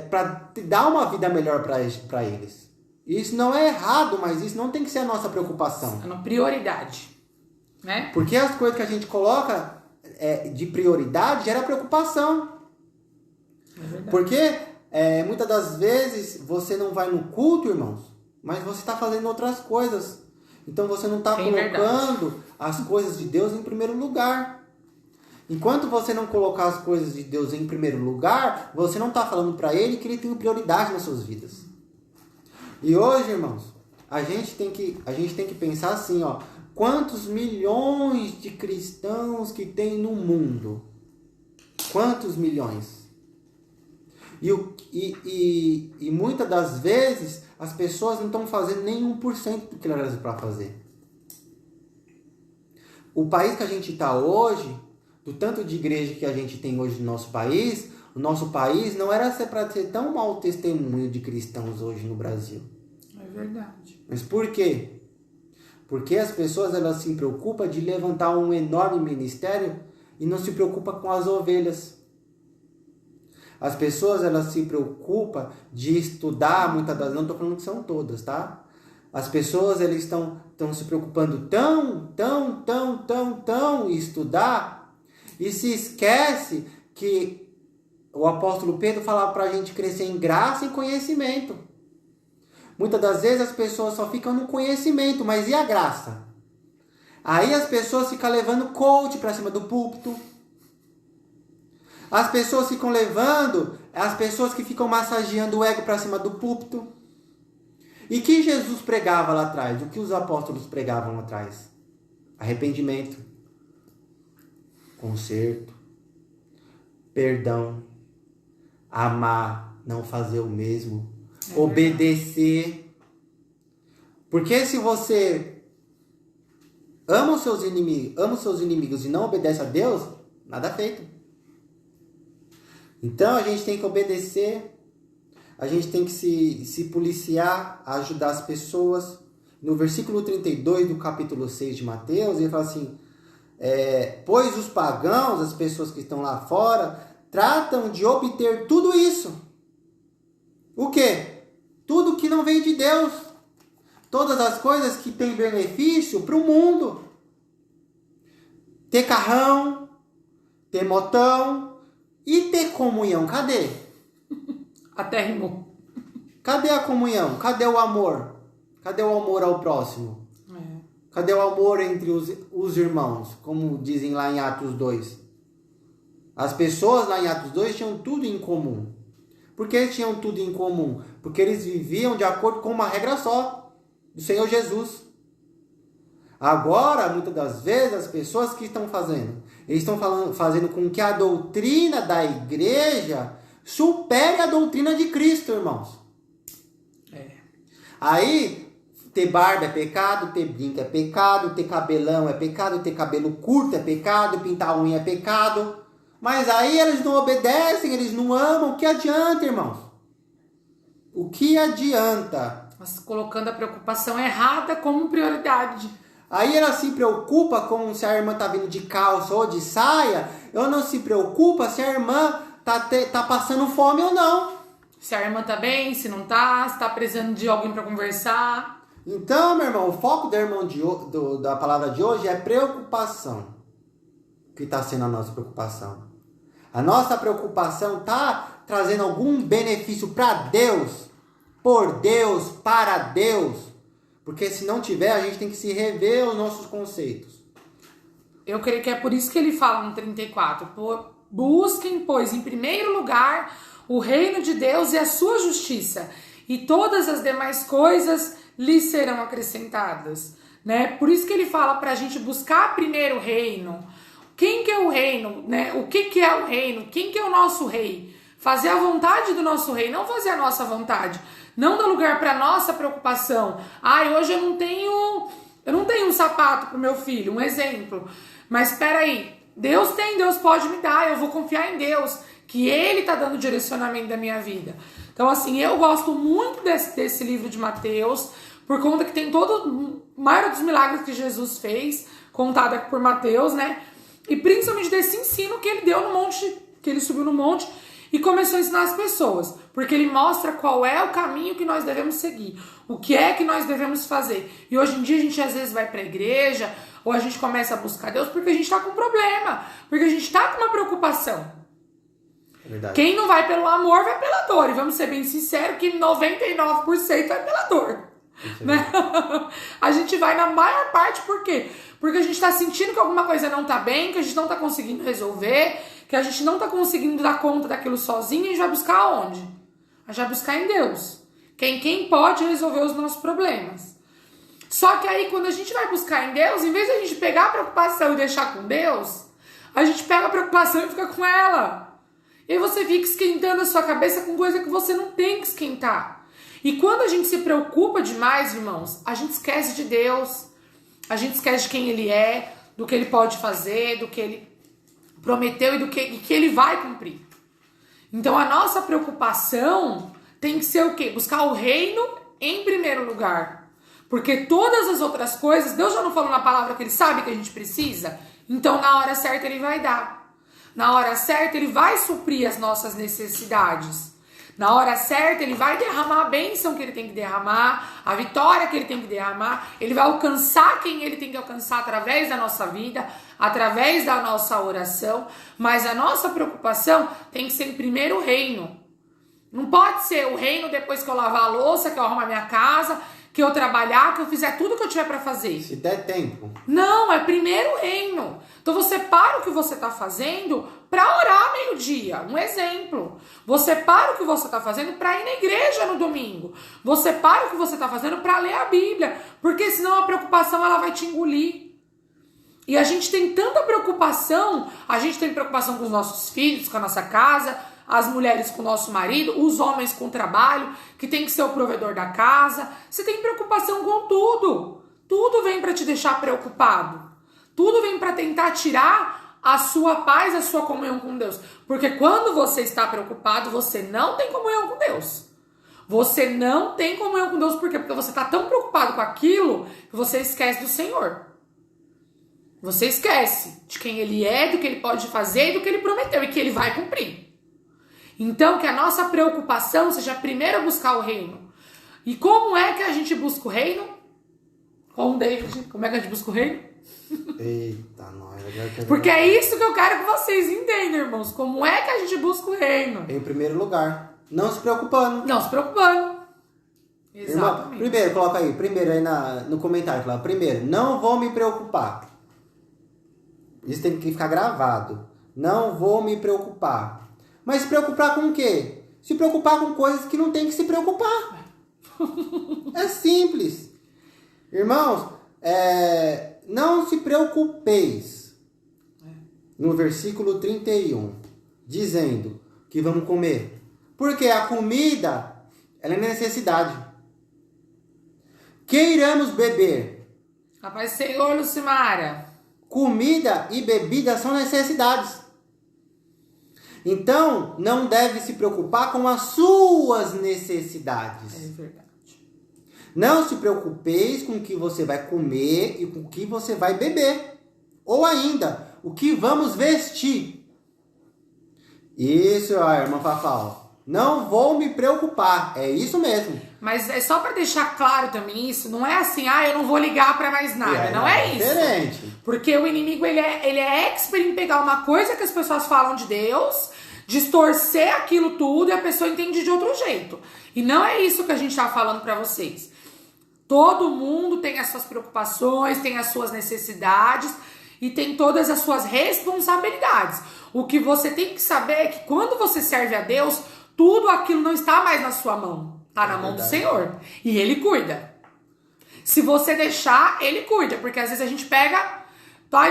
para dar uma vida melhor para eles. Isso não é errado, mas isso não tem que ser a nossa preocupação. É uma prioridade, né? Porque as coisas que a gente coloca de prioridade gera preocupação. É verdade. Porque muitas das vezes você não vai no culto, irmãos, mas você está fazendo outras coisas. Então você não está colocando as coisas de Deus em primeiro lugar. Enquanto você não colocar as coisas de Deus em primeiro lugar, você não está falando para Ele que Ele tem prioridade nas suas vidas. E hoje, irmãos, a gente tem que pensar assim, quantos milhões de cristãos que tem no mundo? Quantos milhões? E muitas das vezes as pessoas não estão fazendo nem 1% do que elas eram para fazer. O país que a gente está hoje, do tanto de igreja que a gente tem hoje no nosso país, o nosso país não era para ser tão mau testemunho de cristãos hoje no Brasil. É verdade. Mas por quê? Porque as pessoas elas se preocupam de levantar um enorme ministério e não se preocupam com as ovelhas. As pessoas elas se preocupam de estudar, muitas das não estou falando que são todas, tá? As pessoas eles estão se preocupando tão em estudar e se esquece que o apóstolo Pedro falava para a gente crescer em graça e conhecimento. Muitas das vezes as pessoas só ficam no conhecimento, mas e a graça? Aí as pessoas ficam levando coach para cima do púlpito. As pessoas ficam levando, as pessoas que ficam massageando o ego para cima do púlpito. E que Jesus pregava lá atrás? O que os apóstolos pregavam lá atrás? Arrependimento, conserto, perdão, amar, não fazer o mesmo, obedecer. Porque se você ama os seus inimigos e não obedece a Deus, nada feito. Então a gente tem que obedecer, a gente tem que se policiar, ajudar as pessoas. No versículo 32 do capítulo 6 de Mateus, ele fala assim, pois os pagãos, as pessoas que estão lá fora, tratam de obter tudo isso. O quê? Tudo que não vem de Deus. Todas as coisas que têm benefício para o mundo. Ter carrão, ter motão e ter comunhão. Cadê? Até rimou. Cadê a comunhão? Cadê o amor? Cadê o amor ao próximo? Cadê o amor entre os irmãos? Como dizem lá em Atos 2. As pessoas lá em Atos 2 tinham tudo em comum. Por que eles tinham tudo em comum? Porque eles viviam de acordo com uma regra só, do Senhor Jesus. Agora, muitas das vezes, as pessoas que estão fazendo? Eles estão fazendo com que a doutrina da igreja supere a doutrina de Cristo, irmãos. Aí, ter barba é pecado, ter brinco é pecado, ter cabelão é pecado, ter cabelo curto é pecado, pintar unha é pecado. Mas aí eles não obedecem, eles não amam. O que adianta, irmãos? O que adianta? Mas colocando a preocupação errada como prioridade. Aí ela se preocupa com se a irmã está vindo de calça ou de saia. Ou não se preocupa se a irmã tá passando fome ou não. Se a irmã tá bem, se não tá, se tá precisando de alguém para conversar. Então, meu irmão, o foco da palavra de hoje é preocupação. Que está sendo a nossa preocupação. A nossa preocupação está trazendo algum benefício para Deus, por Deus, para Deus. Porque se não tiver, a gente tem que se rever os nossos conceitos. Eu creio que é por isso que ele fala no 34. Busquem, pois, em primeiro lugar, o reino de Deus e a sua justiça. E todas as demais coisas lhes serão acrescentadas. Né? Por isso que ele fala para a gente buscar primeiro o reino. Quem que é o reino, né? O que é o reino? Quem que é o nosso rei? Fazer a vontade do nosso rei, não fazer a nossa vontade. Não dar lugar para nossa preocupação. Hoje eu não tenho um sapato pro meu filho, um exemplo. Mas espera aí, Deus pode me dar, eu vou confiar em Deus, que Ele tá dando o direcionamento da minha vida. Então assim, eu gosto muito desse livro de Mateus, por conta que tem a maioria dos milagres que Jesus fez, contada por Mateus, né? E principalmente desse ensino que ele deu no monte, que ele subiu no monte e começou a ensinar as pessoas. Porque ele mostra qual é o caminho que nós devemos seguir. O que é que nós devemos fazer. E hoje em dia a gente às vezes vai para a igreja ou a gente começa a buscar Deus porque a gente está com um problema. Porque a gente está com uma preocupação. É verdade. Quem não vai pelo amor vai pela dor. E vamos ser bem sinceros que 99% vai pela dor. Né? A gente vai na maior parte por quê? Porque a gente tá sentindo que alguma coisa não tá bem, que a gente não tá conseguindo resolver, que a gente não tá conseguindo dar conta daquilo sozinho, e a gente vai buscar aonde? A gente vai buscar em Deus. Quem pode resolver os nossos problemas. Só que aí quando a gente vai buscar em Deus, em vez de a gente pegar a preocupação e deixar com Deus, a gente pega a preocupação e fica com ela. E aí você fica esquentando a sua cabeça com coisa que você não tem que esquentar. E quando a gente se preocupa demais, irmãos, a gente esquece de Deus, a gente esquece de quem Ele é, do que Ele pode fazer, do que Ele prometeu e do que Ele vai cumprir. Então a nossa preocupação tem que ser o quê? Buscar o reino em primeiro lugar. Porque todas as outras coisas, Deus já não falou na palavra que Ele sabe que a gente precisa? Então na hora certa Ele vai dar. Na hora certa Ele vai suprir as nossas necessidades. Na hora certa Ele vai derramar a bênção que Ele tem que derramar, a vitória que Ele tem que derramar. Ele vai alcançar quem Ele tem que alcançar através da nossa vida, através da nossa oração. Mas a nossa preocupação tem que ser em primeiro o reino. Não pode ser o reino depois que eu lavar a louça, que eu arrumar minha casa, que eu trabalhar, que eu fizer tudo que eu tiver para fazer. Se der tempo. Não, é primeiro o reino. Então você para o que você está fazendo para orar meio-dia. Um exemplo. Você para o que você está fazendo para ir na igreja no domingo. Você para o que você está fazendo para ler a Bíblia. Porque senão a preocupação ela vai te engolir. E a gente tem tanta preocupação. A gente tem preocupação com os nossos filhos, com a nossa casa, as mulheres com o nosso marido, os homens com o trabalho, que tem que ser o provedor da casa. Você tem preocupação com tudo. Tudo vem para te deixar preocupado. Tudo vem para tentar tirar a sua paz, a sua comunhão com Deus. Porque quando você está preocupado, você não tem comunhão com Deus. Você não tem comunhão com Deus. Por quê? Porque você está tão preocupado com aquilo que você esquece do Senhor. Você esquece de quem Ele é, do que Ele pode fazer e do que Ele prometeu e que Ele vai cumprir. Então, que a nossa preocupação seja primeiro buscar o reino. E como é que a gente busca o reino? Com o David, como é que a gente busca o reino? Eita, nós. Porque é isso que eu quero que vocês entendam, irmãos. Como é que a gente busca o reino? Em primeiro lugar, não se preocupando. Não se preocupando. Exatamente. Irmão, primeiro, coloca aí, primeiro aí no comentário, fala, primeiro, não vou me preocupar. Isso tem que ficar gravado. Não vou me preocupar. Mas se preocupar com o quê? Se preocupar com coisas que não tem que se preocupar. É simples. Irmãos, não se preocupeis. No versículo 31, dizendo que vamos comer. Porque a comida, ela é necessidade. Que iremos beber? Rapaz, Senhor, Lucimara. Comida e bebida são necessidades. Então, não deve se preocupar com as suas necessidades. É verdade. Não se preocupeis com o que você vai comer e com o que você vai beber. Ou ainda, o que vamos vestir. Isso, a irmã Fafá. Não vou me preocupar. É isso mesmo. Mas é só para deixar claro também isso. Não é assim, eu não vou ligar para mais nada. Não é isso. Diferente. Porque o inimigo, ele é expert em pegar uma coisa que as pessoas falam de Deus, distorcer aquilo tudo e a pessoa entende de outro jeito. E não é isso que a gente tá falando para vocês. Todo mundo tem as suas preocupações, tem as suas necessidades e tem todas as suas responsabilidades. O que você tem que saber é que quando você serve a Deus, tudo aquilo não está mais na sua mão. Tá na mão do Senhor. E Ele cuida. Se você deixar, Ele cuida. Porque às vezes a gente pega...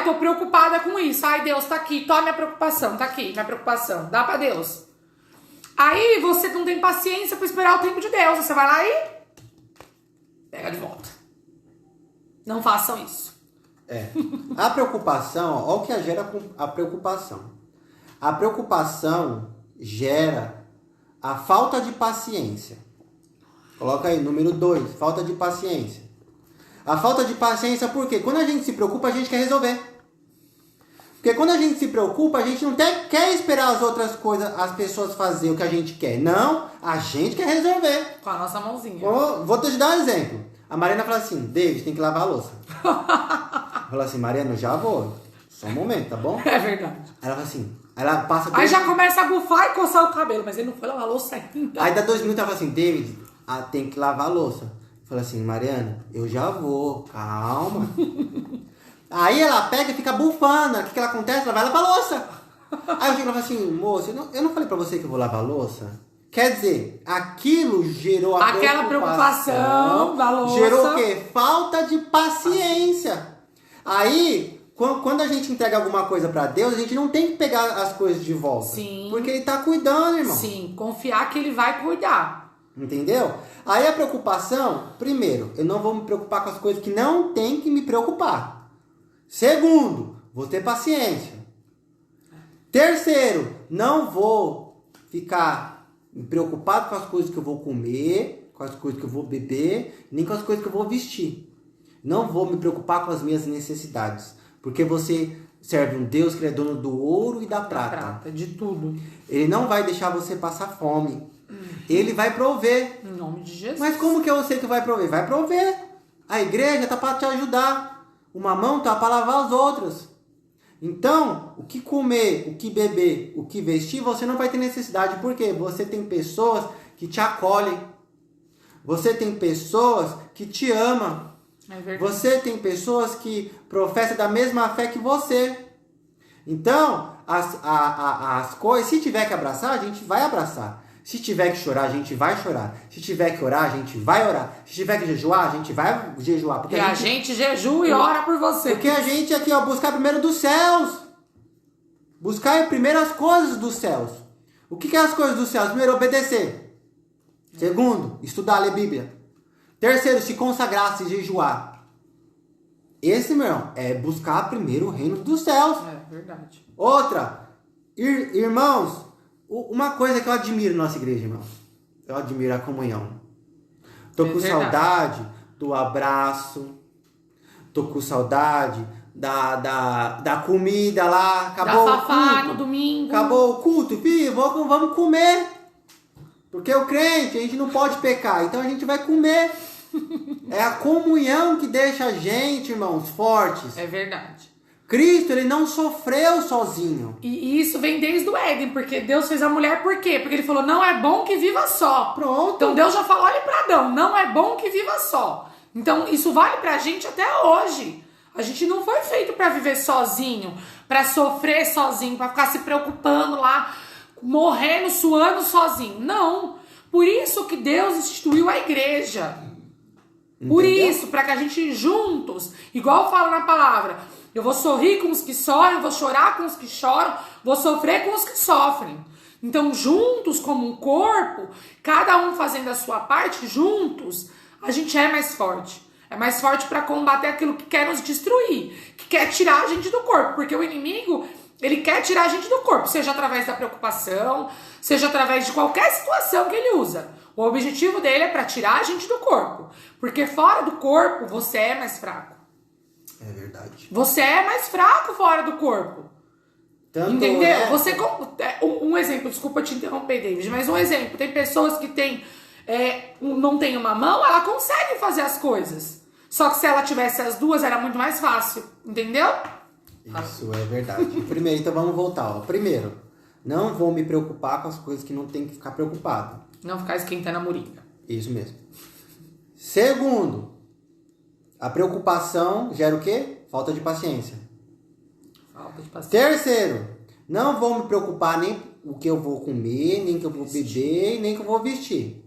tô preocupada com isso. Deus, tá aqui. Toma minha preocupação. Tá aqui, minha preocupação. Dá pra Deus. Aí você não tem paciência pra esperar o tempo de Deus. Você vai lá e... pega de volta. Não façam isso. A preocupação... olha o que gera a preocupação. A preocupação gera a falta de paciência. Coloca aí, número 2, falta de paciência. A falta de paciência, por quê? Quando a gente se preocupa, a gente quer resolver. Porque quando a gente se preocupa, a gente não quer esperar as outras coisas, as pessoas fazer o que a gente quer. Não, a gente quer resolver. Com a nossa mãozinha. Vou te dar um exemplo. A Mariana fala assim, David, tem que lavar a louça. Fala assim, Mariana, já vou. Só um momento, tá bom? É verdade. Aí ela fala assim, ela passa... Aí já começa a bufar e coçar o cabelo, mas ele não foi lavar a louça ainda. Aí dá 2 minutos, ela fala assim, David, tem que lavar a louça. Fala assim, Mariana, eu já vou, calma. Aí ela pega e fica bufando. O que ela acontece? Ela vai lavar a louça. Aí eu chego e falo assim, moça, eu não falei pra você que eu vou lavar a louça? Quer dizer, aquilo gerou aquela preocupação da louça. Gerou o quê? Falta de paciência. Aí, quando a gente entrega alguma coisa pra Deus, a gente não tem que pegar as coisas de volta. Sim. Porque Ele tá cuidando, irmão. Sim, confiar que Ele vai cuidar. Entendeu? Aí a preocupação, primeiro, eu não vou me preocupar com as coisas que não tem que me preocupar. Segundo, vou ter paciência. Terceiro, não vou ficar preocupado com as coisas que eu vou comer, com as coisas que eu vou beber, nem com as coisas que eu vou vestir. Não vou me preocupar com as minhas necessidades. Porque você serve um Deus que é dono do ouro e da prata. De tudo. Ele não vai deixar você passar fome. Ele vai prover. Em nome de Jesus. Mas como que eu sei que vai prover? Vai prover. A igreja tá para te ajudar. Uma mão tá para lavar as outras. Então, o que comer, o que beber, o que vestir, você não vai ter necessidade. Por quê? Você tem pessoas que te acolhem. Você tem pessoas que te amam. É verdade. Você tem pessoas que professam da mesma fé que você. Então, as coisas, se tiver que abraçar, a gente vai abraçar. Se tiver que chorar, a gente vai chorar. Se tiver que orar, a gente vai orar. Se tiver que jejuar, a gente vai jejuar. Porque e a gente jejua e ora por você. Porque a gente aqui, ó, buscar primeiro dos céus. Buscar primeiro as coisas dos céus. O que é as coisas dos céus? Primeiro, obedecer. Segundo, estudar, ler Bíblia. Terceiro, se consagrar, se jejuar. Esse, meu irmão, é buscar primeiro o reino dos céus. É verdade. Outra, irmãos, uma coisa que eu admiro na nossa igreja, irmãos. Eu admiro a comunhão. Tô com saudade do abraço. Tô com saudade da comida lá. Acabou da o fafá culto. no domingo. Acabou o culto, filho. Vamos comer. Porque o crente, a gente não pode pecar. Então a gente vai comer. É a comunhão que deixa a gente, irmãos, fortes. É verdade. Cristo, ele não sofreu sozinho. E isso vem desde o Éden, porque Deus fez a mulher por quê? Porque ele falou, não é bom que viva só. Pronto. Então Deus já falou ali pra Adão, não é bom que viva só. Então isso vale pra gente até hoje. A gente não foi feito pra viver sozinho, pra sofrer sozinho, pra ficar se preocupando lá, morrendo, suando sozinho. Não. Por isso que Deus instituiu a igreja. Por Entendeu? isso, pra que a gente juntos, igual fala na palavra, eu vou sorrir com os que sorrem, vou chorar com os que choram, vou sofrer com os que sofrem. Então, juntos como um corpo, cada um fazendo a sua parte, juntos, a gente é mais forte. É mais forte para combater aquilo que quer nos destruir, que quer tirar a gente do corpo. Porque o inimigo, ele quer tirar a gente do corpo, seja através da preocupação, seja através de qualquer situação que ele usa. O objetivo dele é para tirar a gente do corpo. Porque fora do corpo, você é mais fraco. É verdade. Você é mais fraco fora do corpo. Tanto entendeu? é... Você, um exemplo, desculpa te interromper, David, mas um exemplo. Tem pessoas que não tem uma mão, ela consegue fazer as coisas. Só que se ela tivesse as duas, era muito mais fácil. Entendeu? Isso é verdade. Primeiro, então vamos voltar. Ó. Primeiro, não vou me preocupar com as coisas que não tem que ficar preocupado. Não ficar esquentando a moringa. Isso mesmo. Segundo, a preocupação gera o quê? Falta de paciência. Falta de paciência. Terceiro, não vou me preocupar nem o que eu vou comer, nem o que eu vou beber, nem o que eu vou vestir.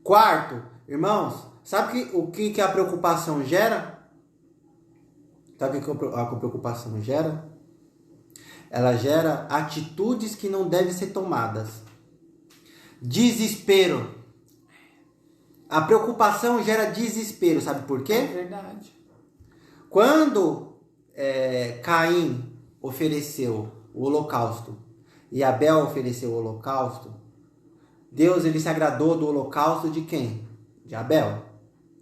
Quarto, irmãos, sabe o que a preocupação gera? Sabe o que a preocupação gera? Ela gera atitudes que não devem ser tomadas. Desespero. A preocupação gera desespero, sabe por quê? É verdade. Quando Caim ofereceu o holocausto e Abel ofereceu o holocausto, Deus ele se agradou do holocausto de quem? De Abel,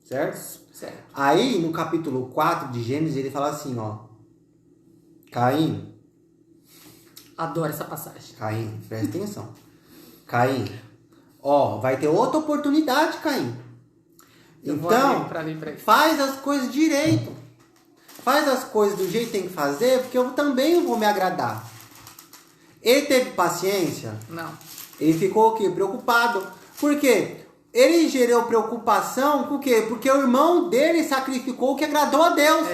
certo? Certo. Aí no capítulo 4 de Gênesis ele fala assim, ó, Caim, Adoro essa passagem. Caim, presta atenção, Caim, ó, vai ter outra oportunidade, Caim. Então, faz as coisas direito. Faz as coisas do jeito que tem que fazer, porque eu também vou me agradar. Ele teve paciência? Não. Ele ficou o quê? Preocupado. Por quê? Ele gerou preocupação por quê? Porque o irmão dele sacrificou o que agradou a Deus.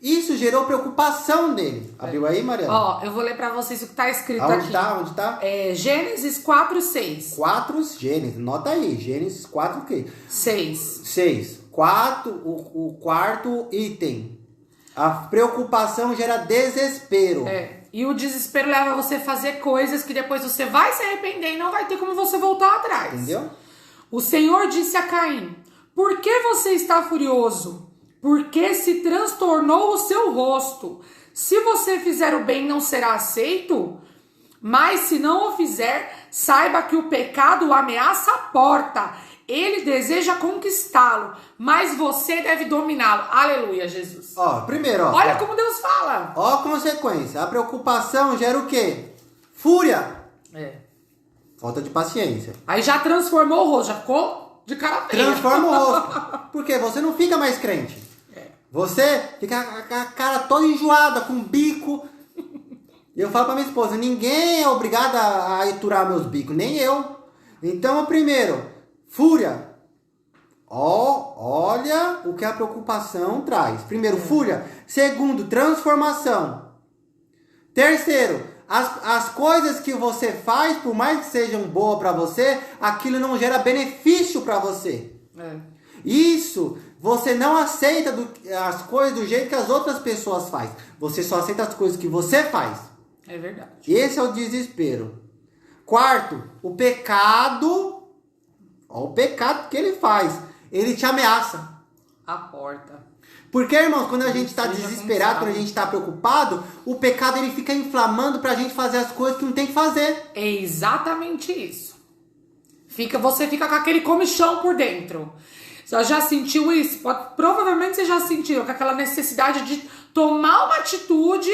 Isso gerou preocupação dele. Abriu aí, Mariana? Ó, eu vou ler pra vocês o que tá escrito aqui. Onde tá? Gênesis 4:6. 4 Gênesis, nota aí. Gênesis 4 o quê? 6. 4, o quarto item. A preocupação gera desespero. E o desespero leva você a fazer coisas que depois você vai se arrepender e não vai ter como você voltar atrás. Entendeu? O Senhor disse a Caim: por que você está furioso? Por que se transtornou o seu rosto? Se você fizer o bem, não será aceito? Mas se não o fizer, saiba que o pecado ameaça a porta. Ele deseja conquistá-lo, mas você deve dominá-lo. Aleluia, Jesus. Ó, primeiro, ó. Olha como Deus fala. Ó a consequência. A preocupação gera o quê? Fúria. Falta de paciência. Aí já transformou o rosto, já ficou de cara feia. Transforma o rosto. Porque você não fica mais crente. Você fica com a cara toda enjoada, com bico. E eu falo pra minha esposa, ninguém é obrigado a aturar meus bicos, nem eu. Então, primeiro, fúria. Olha o que a preocupação traz. Primeiro, fúria. Segundo, transformação. Terceiro, as coisas que você faz, por mais que sejam boas pra você, aquilo não gera benefício pra você. Isso, você não aceita as coisas do jeito que as outras pessoas fazem. Você só aceita as coisas que você faz. É verdade. Esse é o desespero. Quarto, o pecado. Olha o pecado que ele faz. Ele te ameaça. A porta. Porque, irmãos, quando a gente está desesperado, quando a gente está preocupado, o pecado ele fica inflamando pra gente fazer as coisas que não tem que fazer. É exatamente isso. Você fica com aquele comichão por dentro. Você já sentiu isso? Provavelmente você já sentiu com aquela necessidade de tomar uma atitude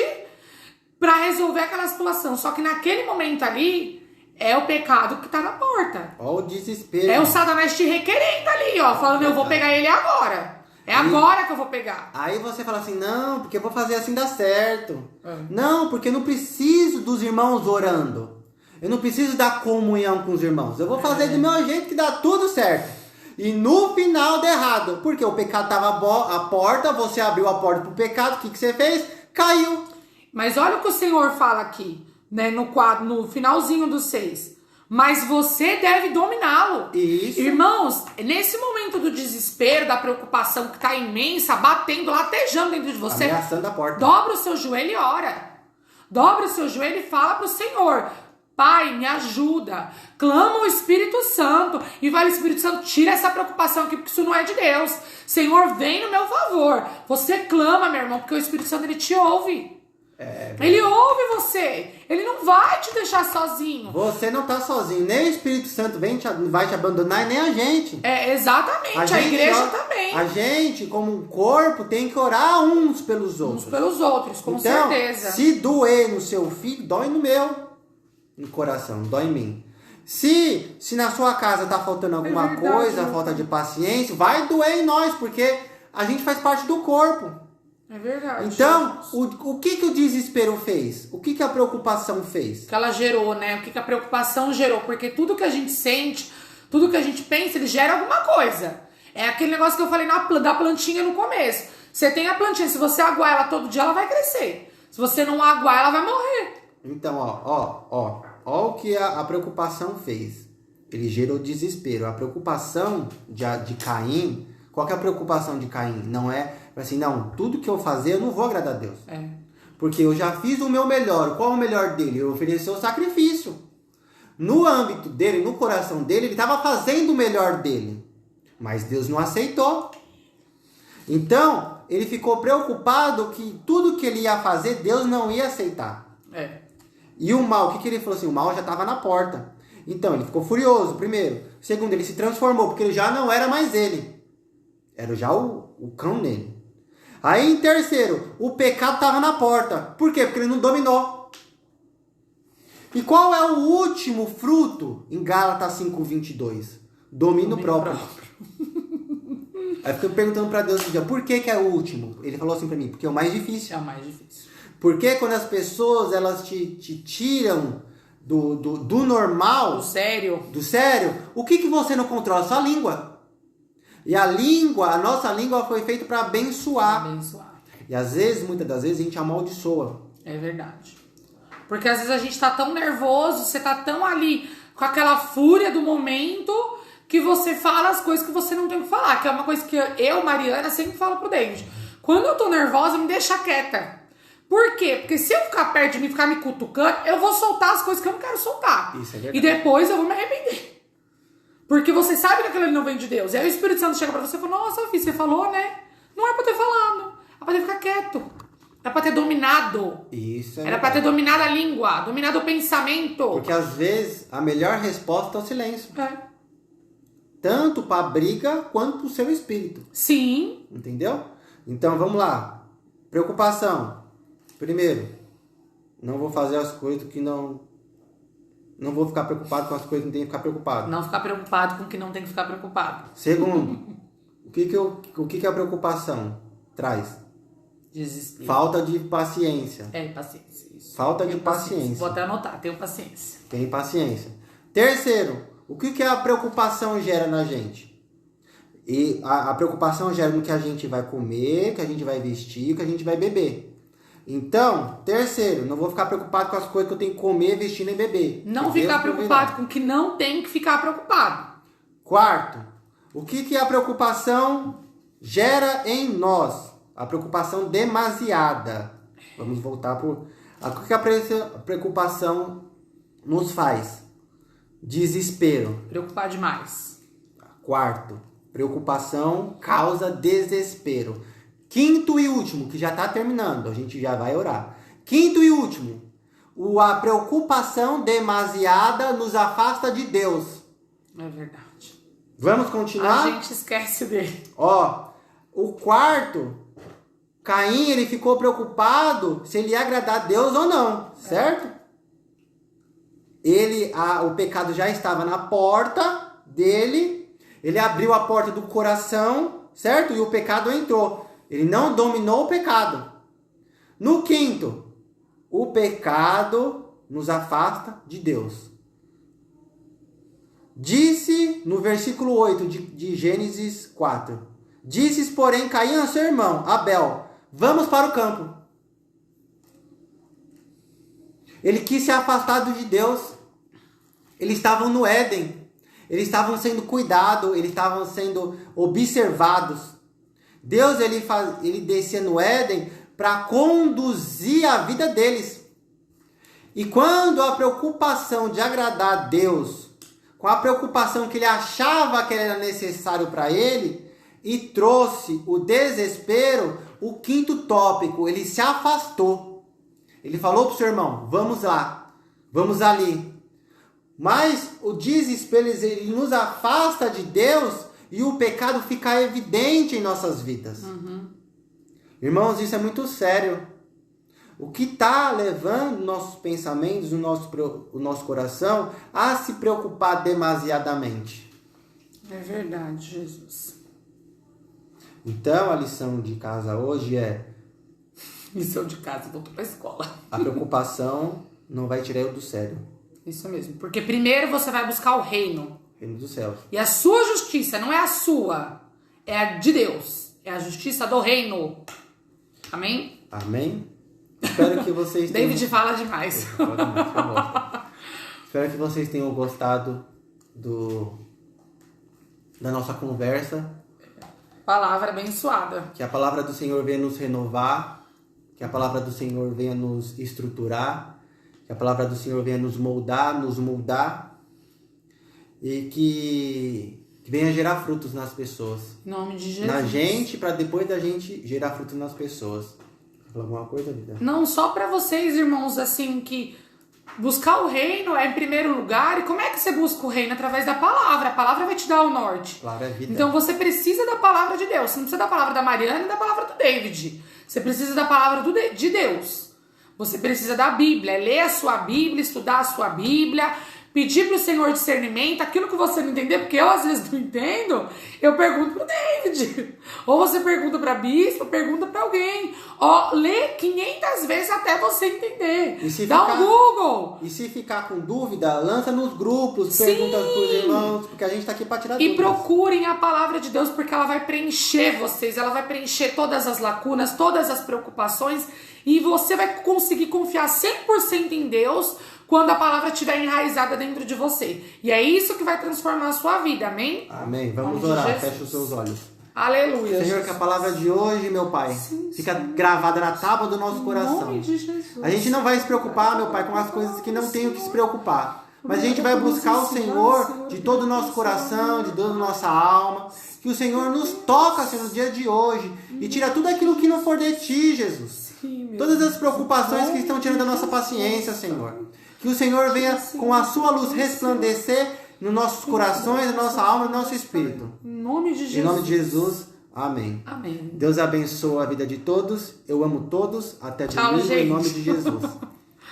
pra resolver aquela situação. Só que naquele momento ali, é o pecado que tá na porta. Olha o desespero. É o Satanás te requerendo ali, ó. Falando, eu vou pegar ele agora. É agora que eu vou pegar. Aí você fala assim, não, porque eu vou fazer assim dar certo. Não, porque eu não preciso dos irmãos orando. Eu não preciso da comunhão com os irmãos. Eu vou fazer do meu jeito que dá tudo certo. E no final dá errado. Porque o pecado tava à porta, você abriu a porta pro pecado, o que você fez? Caiu. Mas olha o que o Senhor fala aqui, né, no finalzinho do 6. Mas você deve dominá-lo. Isso. Irmãos, nesse momento do desespero, da preocupação que tá imensa, batendo, latejando dentro de você, ameaçando a porta. Dobra o seu joelho e ora. Dobra o seu joelho e fala pro Senhor: Pai, me ajuda. Clama o Espírito Santo. E vai, Espírito Santo, tira essa preocupação aqui, porque isso não é de Deus. Senhor, vem no meu favor. Você clama, meu irmão, porque o Espírito Santo, ele te ouve. Ele ouve você. Ele não vai te deixar sozinho. Você não tá sozinho. Nem o Espírito Santo vai te abandonar, nem a gente. Exatamente. A igreja também. A gente, como um corpo, tem que orar uns pelos outros. Uns pelos outros, com então, certeza. Se doer no seu filho, dói no meu. No coração, dói em mim. Se na sua casa tá faltando alguma coisa, falta de paciência, vai doer em nós, porque a gente faz parte do corpo. É verdade. Então, o que o desespero fez? O que a preocupação fez? Que ela gerou, né? O que a preocupação gerou? Porque tudo que a gente sente, tudo que a gente pensa, ele gera alguma coisa. É aquele negócio que eu falei da plantinha no começo. Você tem a plantinha, se você aguar ela todo dia, ela vai crescer. Se você não aguar, ela vai morrer. Então, ó o que a preocupação fez. Ele gerou desespero. A preocupação de Caim, qual que é a preocupação de Caim? Não é assim, não, tudo que eu fazer eu não vou agradar a Deus. Porque eu já fiz o meu melhor. Qual é o melhor dele? Eu ofereci o sacrifício. No âmbito dele, no coração dele, ele estava fazendo o melhor dele. Mas Deus não aceitou. Então, ele ficou preocupado que tudo que ele ia fazer, Deus não ia aceitar. E o mal, o que ele falou assim? O mal já estava na porta. Então, ele ficou furioso, primeiro. Segundo, ele se transformou, porque ele já não era mais ele. Era já o cão nele. Aí, em terceiro, o pecado estava na porta. Por quê? Porque ele não dominou. E qual é o último fruto em Gálatas 5:22? Domínio próprio. Aí eu fiquei perguntando para Deus um dia, por que é o último? Ele falou assim para mim, porque é o mais difícil. É o mais difícil. Porque quando as pessoas elas te tiram do normal, do sério, o que você não controla? Sua língua. E a nossa língua foi feita para abençoar. E às vezes, muitas das vezes, a gente amaldiçoa. É verdade. Porque às vezes a gente tá tão nervoso, você tá tão ali com aquela fúria do momento que você fala as coisas que você não tem que falar. Que é uma coisa que eu, Mariana, sempre falo pro David. Quando eu tô nervosa, me deixa quieta. Por quê? Porque se eu ficar perto de mim, ficar me cutucando, eu vou soltar as coisas que eu não quero soltar. Isso é verdade. E depois eu vou me arrepender. Porque você sabe que aquilo ali não vem de Deus. E aí o Espírito Santo chega pra você e fala, nossa, filho, você falou, né? Não é pra ter falado. É pra ter ficar quieto. Era pra ter dominado. Isso é Era pra ter dominado a língua, dominado o pensamento. Porque às vezes a melhor resposta é o silêncio. É. Tanto para a briga quanto para o seu espírito. Sim. Entendeu? Então vamos lá. Preocupação. Primeiro, não vou fazer as coisas que não. Não vou ficar preocupado com as coisas que não tem que ficar preocupado. Não ficar preocupado com o que não tem que ficar preocupado. Segundo, o que a preocupação traz? Desespero. Falta de paciência. Paciência. Isso. Falta de paciência. Vou até anotar, tenho paciência. Tem paciência. Terceiro, o que a preocupação gera na gente? E a preocupação gera no que a gente vai comer, que a gente vai vestir, que a gente vai beber. Então, terceiro, não vou ficar preocupado com as coisas que eu tenho que comer, vestir nem beber. Não ficar preocupado com o que não tem que ficar preocupado. Quarto, o que a preocupação gera em nós? A preocupação demasiada. Vamos voltar para o que a preocupação nos faz? Desespero. Preocupar demais. Quarto, preocupação causa desespero. Quinto e último, que já está terminando, a gente já vai orar. Quinto e último, a preocupação demasiada nos afasta de Deus. É verdade. Vamos continuar? A gente esquece dele. Ó, o quarto, Caim, ele ficou preocupado se ele ia agradar a Deus ou não, certo? O pecado já estava na porta dele, ele abriu a porta do coração, certo? E o pecado entrou. Ele não dominou o pecado. No quinto, o pecado nos afasta de Deus. Disse no versículo 8 de Gênesis 4. Disse, porém, Caim a seu irmão, Abel, vamos para o campo. Ele quis se afastar de Deus. Eles estavam no Éden. Eles estavam sendo cuidados. Eles estavam sendo observados. Deus ele descia no Éden para conduzir a vida deles. E quando a preocupação de agradar a Deus, com a preocupação que ele achava que era necessário para ele, e trouxe o desespero, o quinto tópico, ele se afastou. Ele falou para o seu irmão, vamos lá, vamos ali. Mas o desespero, ele nos afasta de Deus e o pecado fica evidente em nossas vidas. Irmãos, isso é muito sério. O que está levando nossos pensamentos, o nosso coração, a se preocupar demasiadamente? É verdade, Jesus. Então, a lição de casa hoje é... Lição de casa, voltou para a escola. A preocupação não vai tirar eu do sério. Isso mesmo. Porque primeiro você vai buscar o reino. Reino dos céus. E a sua justiça não é a sua, é a de Deus. É a justiça do reino. Amém? Amém? Espero que vocês tenham... David fala demais. Espero que vocês tenham gostado da nossa conversa. Palavra abençoada. Que a palavra do Senhor venha nos renovar. Que a palavra do Senhor venha nos estruturar. Que a palavra do Senhor venha nos moldar. E que venha gerar frutos nas pessoas. Em nome de Jesus. Na gente, para depois da gente gerar frutos nas pessoas. Quer falar alguma coisa, Vida? Não, só para vocês, irmãos, assim, que buscar o reino é em primeiro lugar. E como é que você busca o reino? Através da palavra. A palavra vai te dar o norte. A palavra é vida. Então você precisa da palavra de Deus. Você não precisa da palavra da Mariana e da palavra do David. Você precisa da palavra de Deus. Você precisa da Bíblia. Ler a sua Bíblia, estudar a sua Bíblia, pedir pro Senhor discernimento, aquilo que você não entender, porque eu às vezes não entendo, eu pergunto pro David. Ou você pergunta pra bispo, pergunta pra alguém. Ó, lê 500 vezes até você entender. Dá um Google. E se ficar com dúvida, lança nos grupos, pergunta pros irmãos, porque a gente tá aqui pra tirar dúvidas. E procurem a palavra de Deus, porque ela vai preencher vocês, ela vai preencher todas as lacunas, todas as preocupações, e você vai conseguir confiar 100% em Deus quando a palavra estiver enraizada dentro de você. E é isso que vai transformar a sua vida, amém? Amém. Vamos orar. Fecha os seus olhos. Aleluia. Senhor, Jesus. que a palavra de hoje, meu Pai, fica gravada na tábua do nosso coração. Em nome de Jesus. A gente não vai se preocupar, meu Pai, com as coisas que não tem o que se preocupar. Mas a gente vai buscar o Senhor de todo o nosso coração, de toda a nossa alma. Que o Senhor nos toca, Senhor, no dia de hoje. E tira tudo aquilo que não for de Ti, Jesus. todas as preocupações que estão tirando da nossa paciência, Senhor. Que o Senhor venha com a sua luz resplandecer nos nossos corações, na nossa alma e no nosso espírito. Em nome de Jesus. Em nome de Jesus, amém. Amém. Deus abençoe a vida de todos. Eu amo todos. Até Tchau, domingo, em gente. nome de Jesus.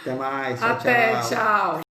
Até mais. Tchau, Até, tchau. tchau.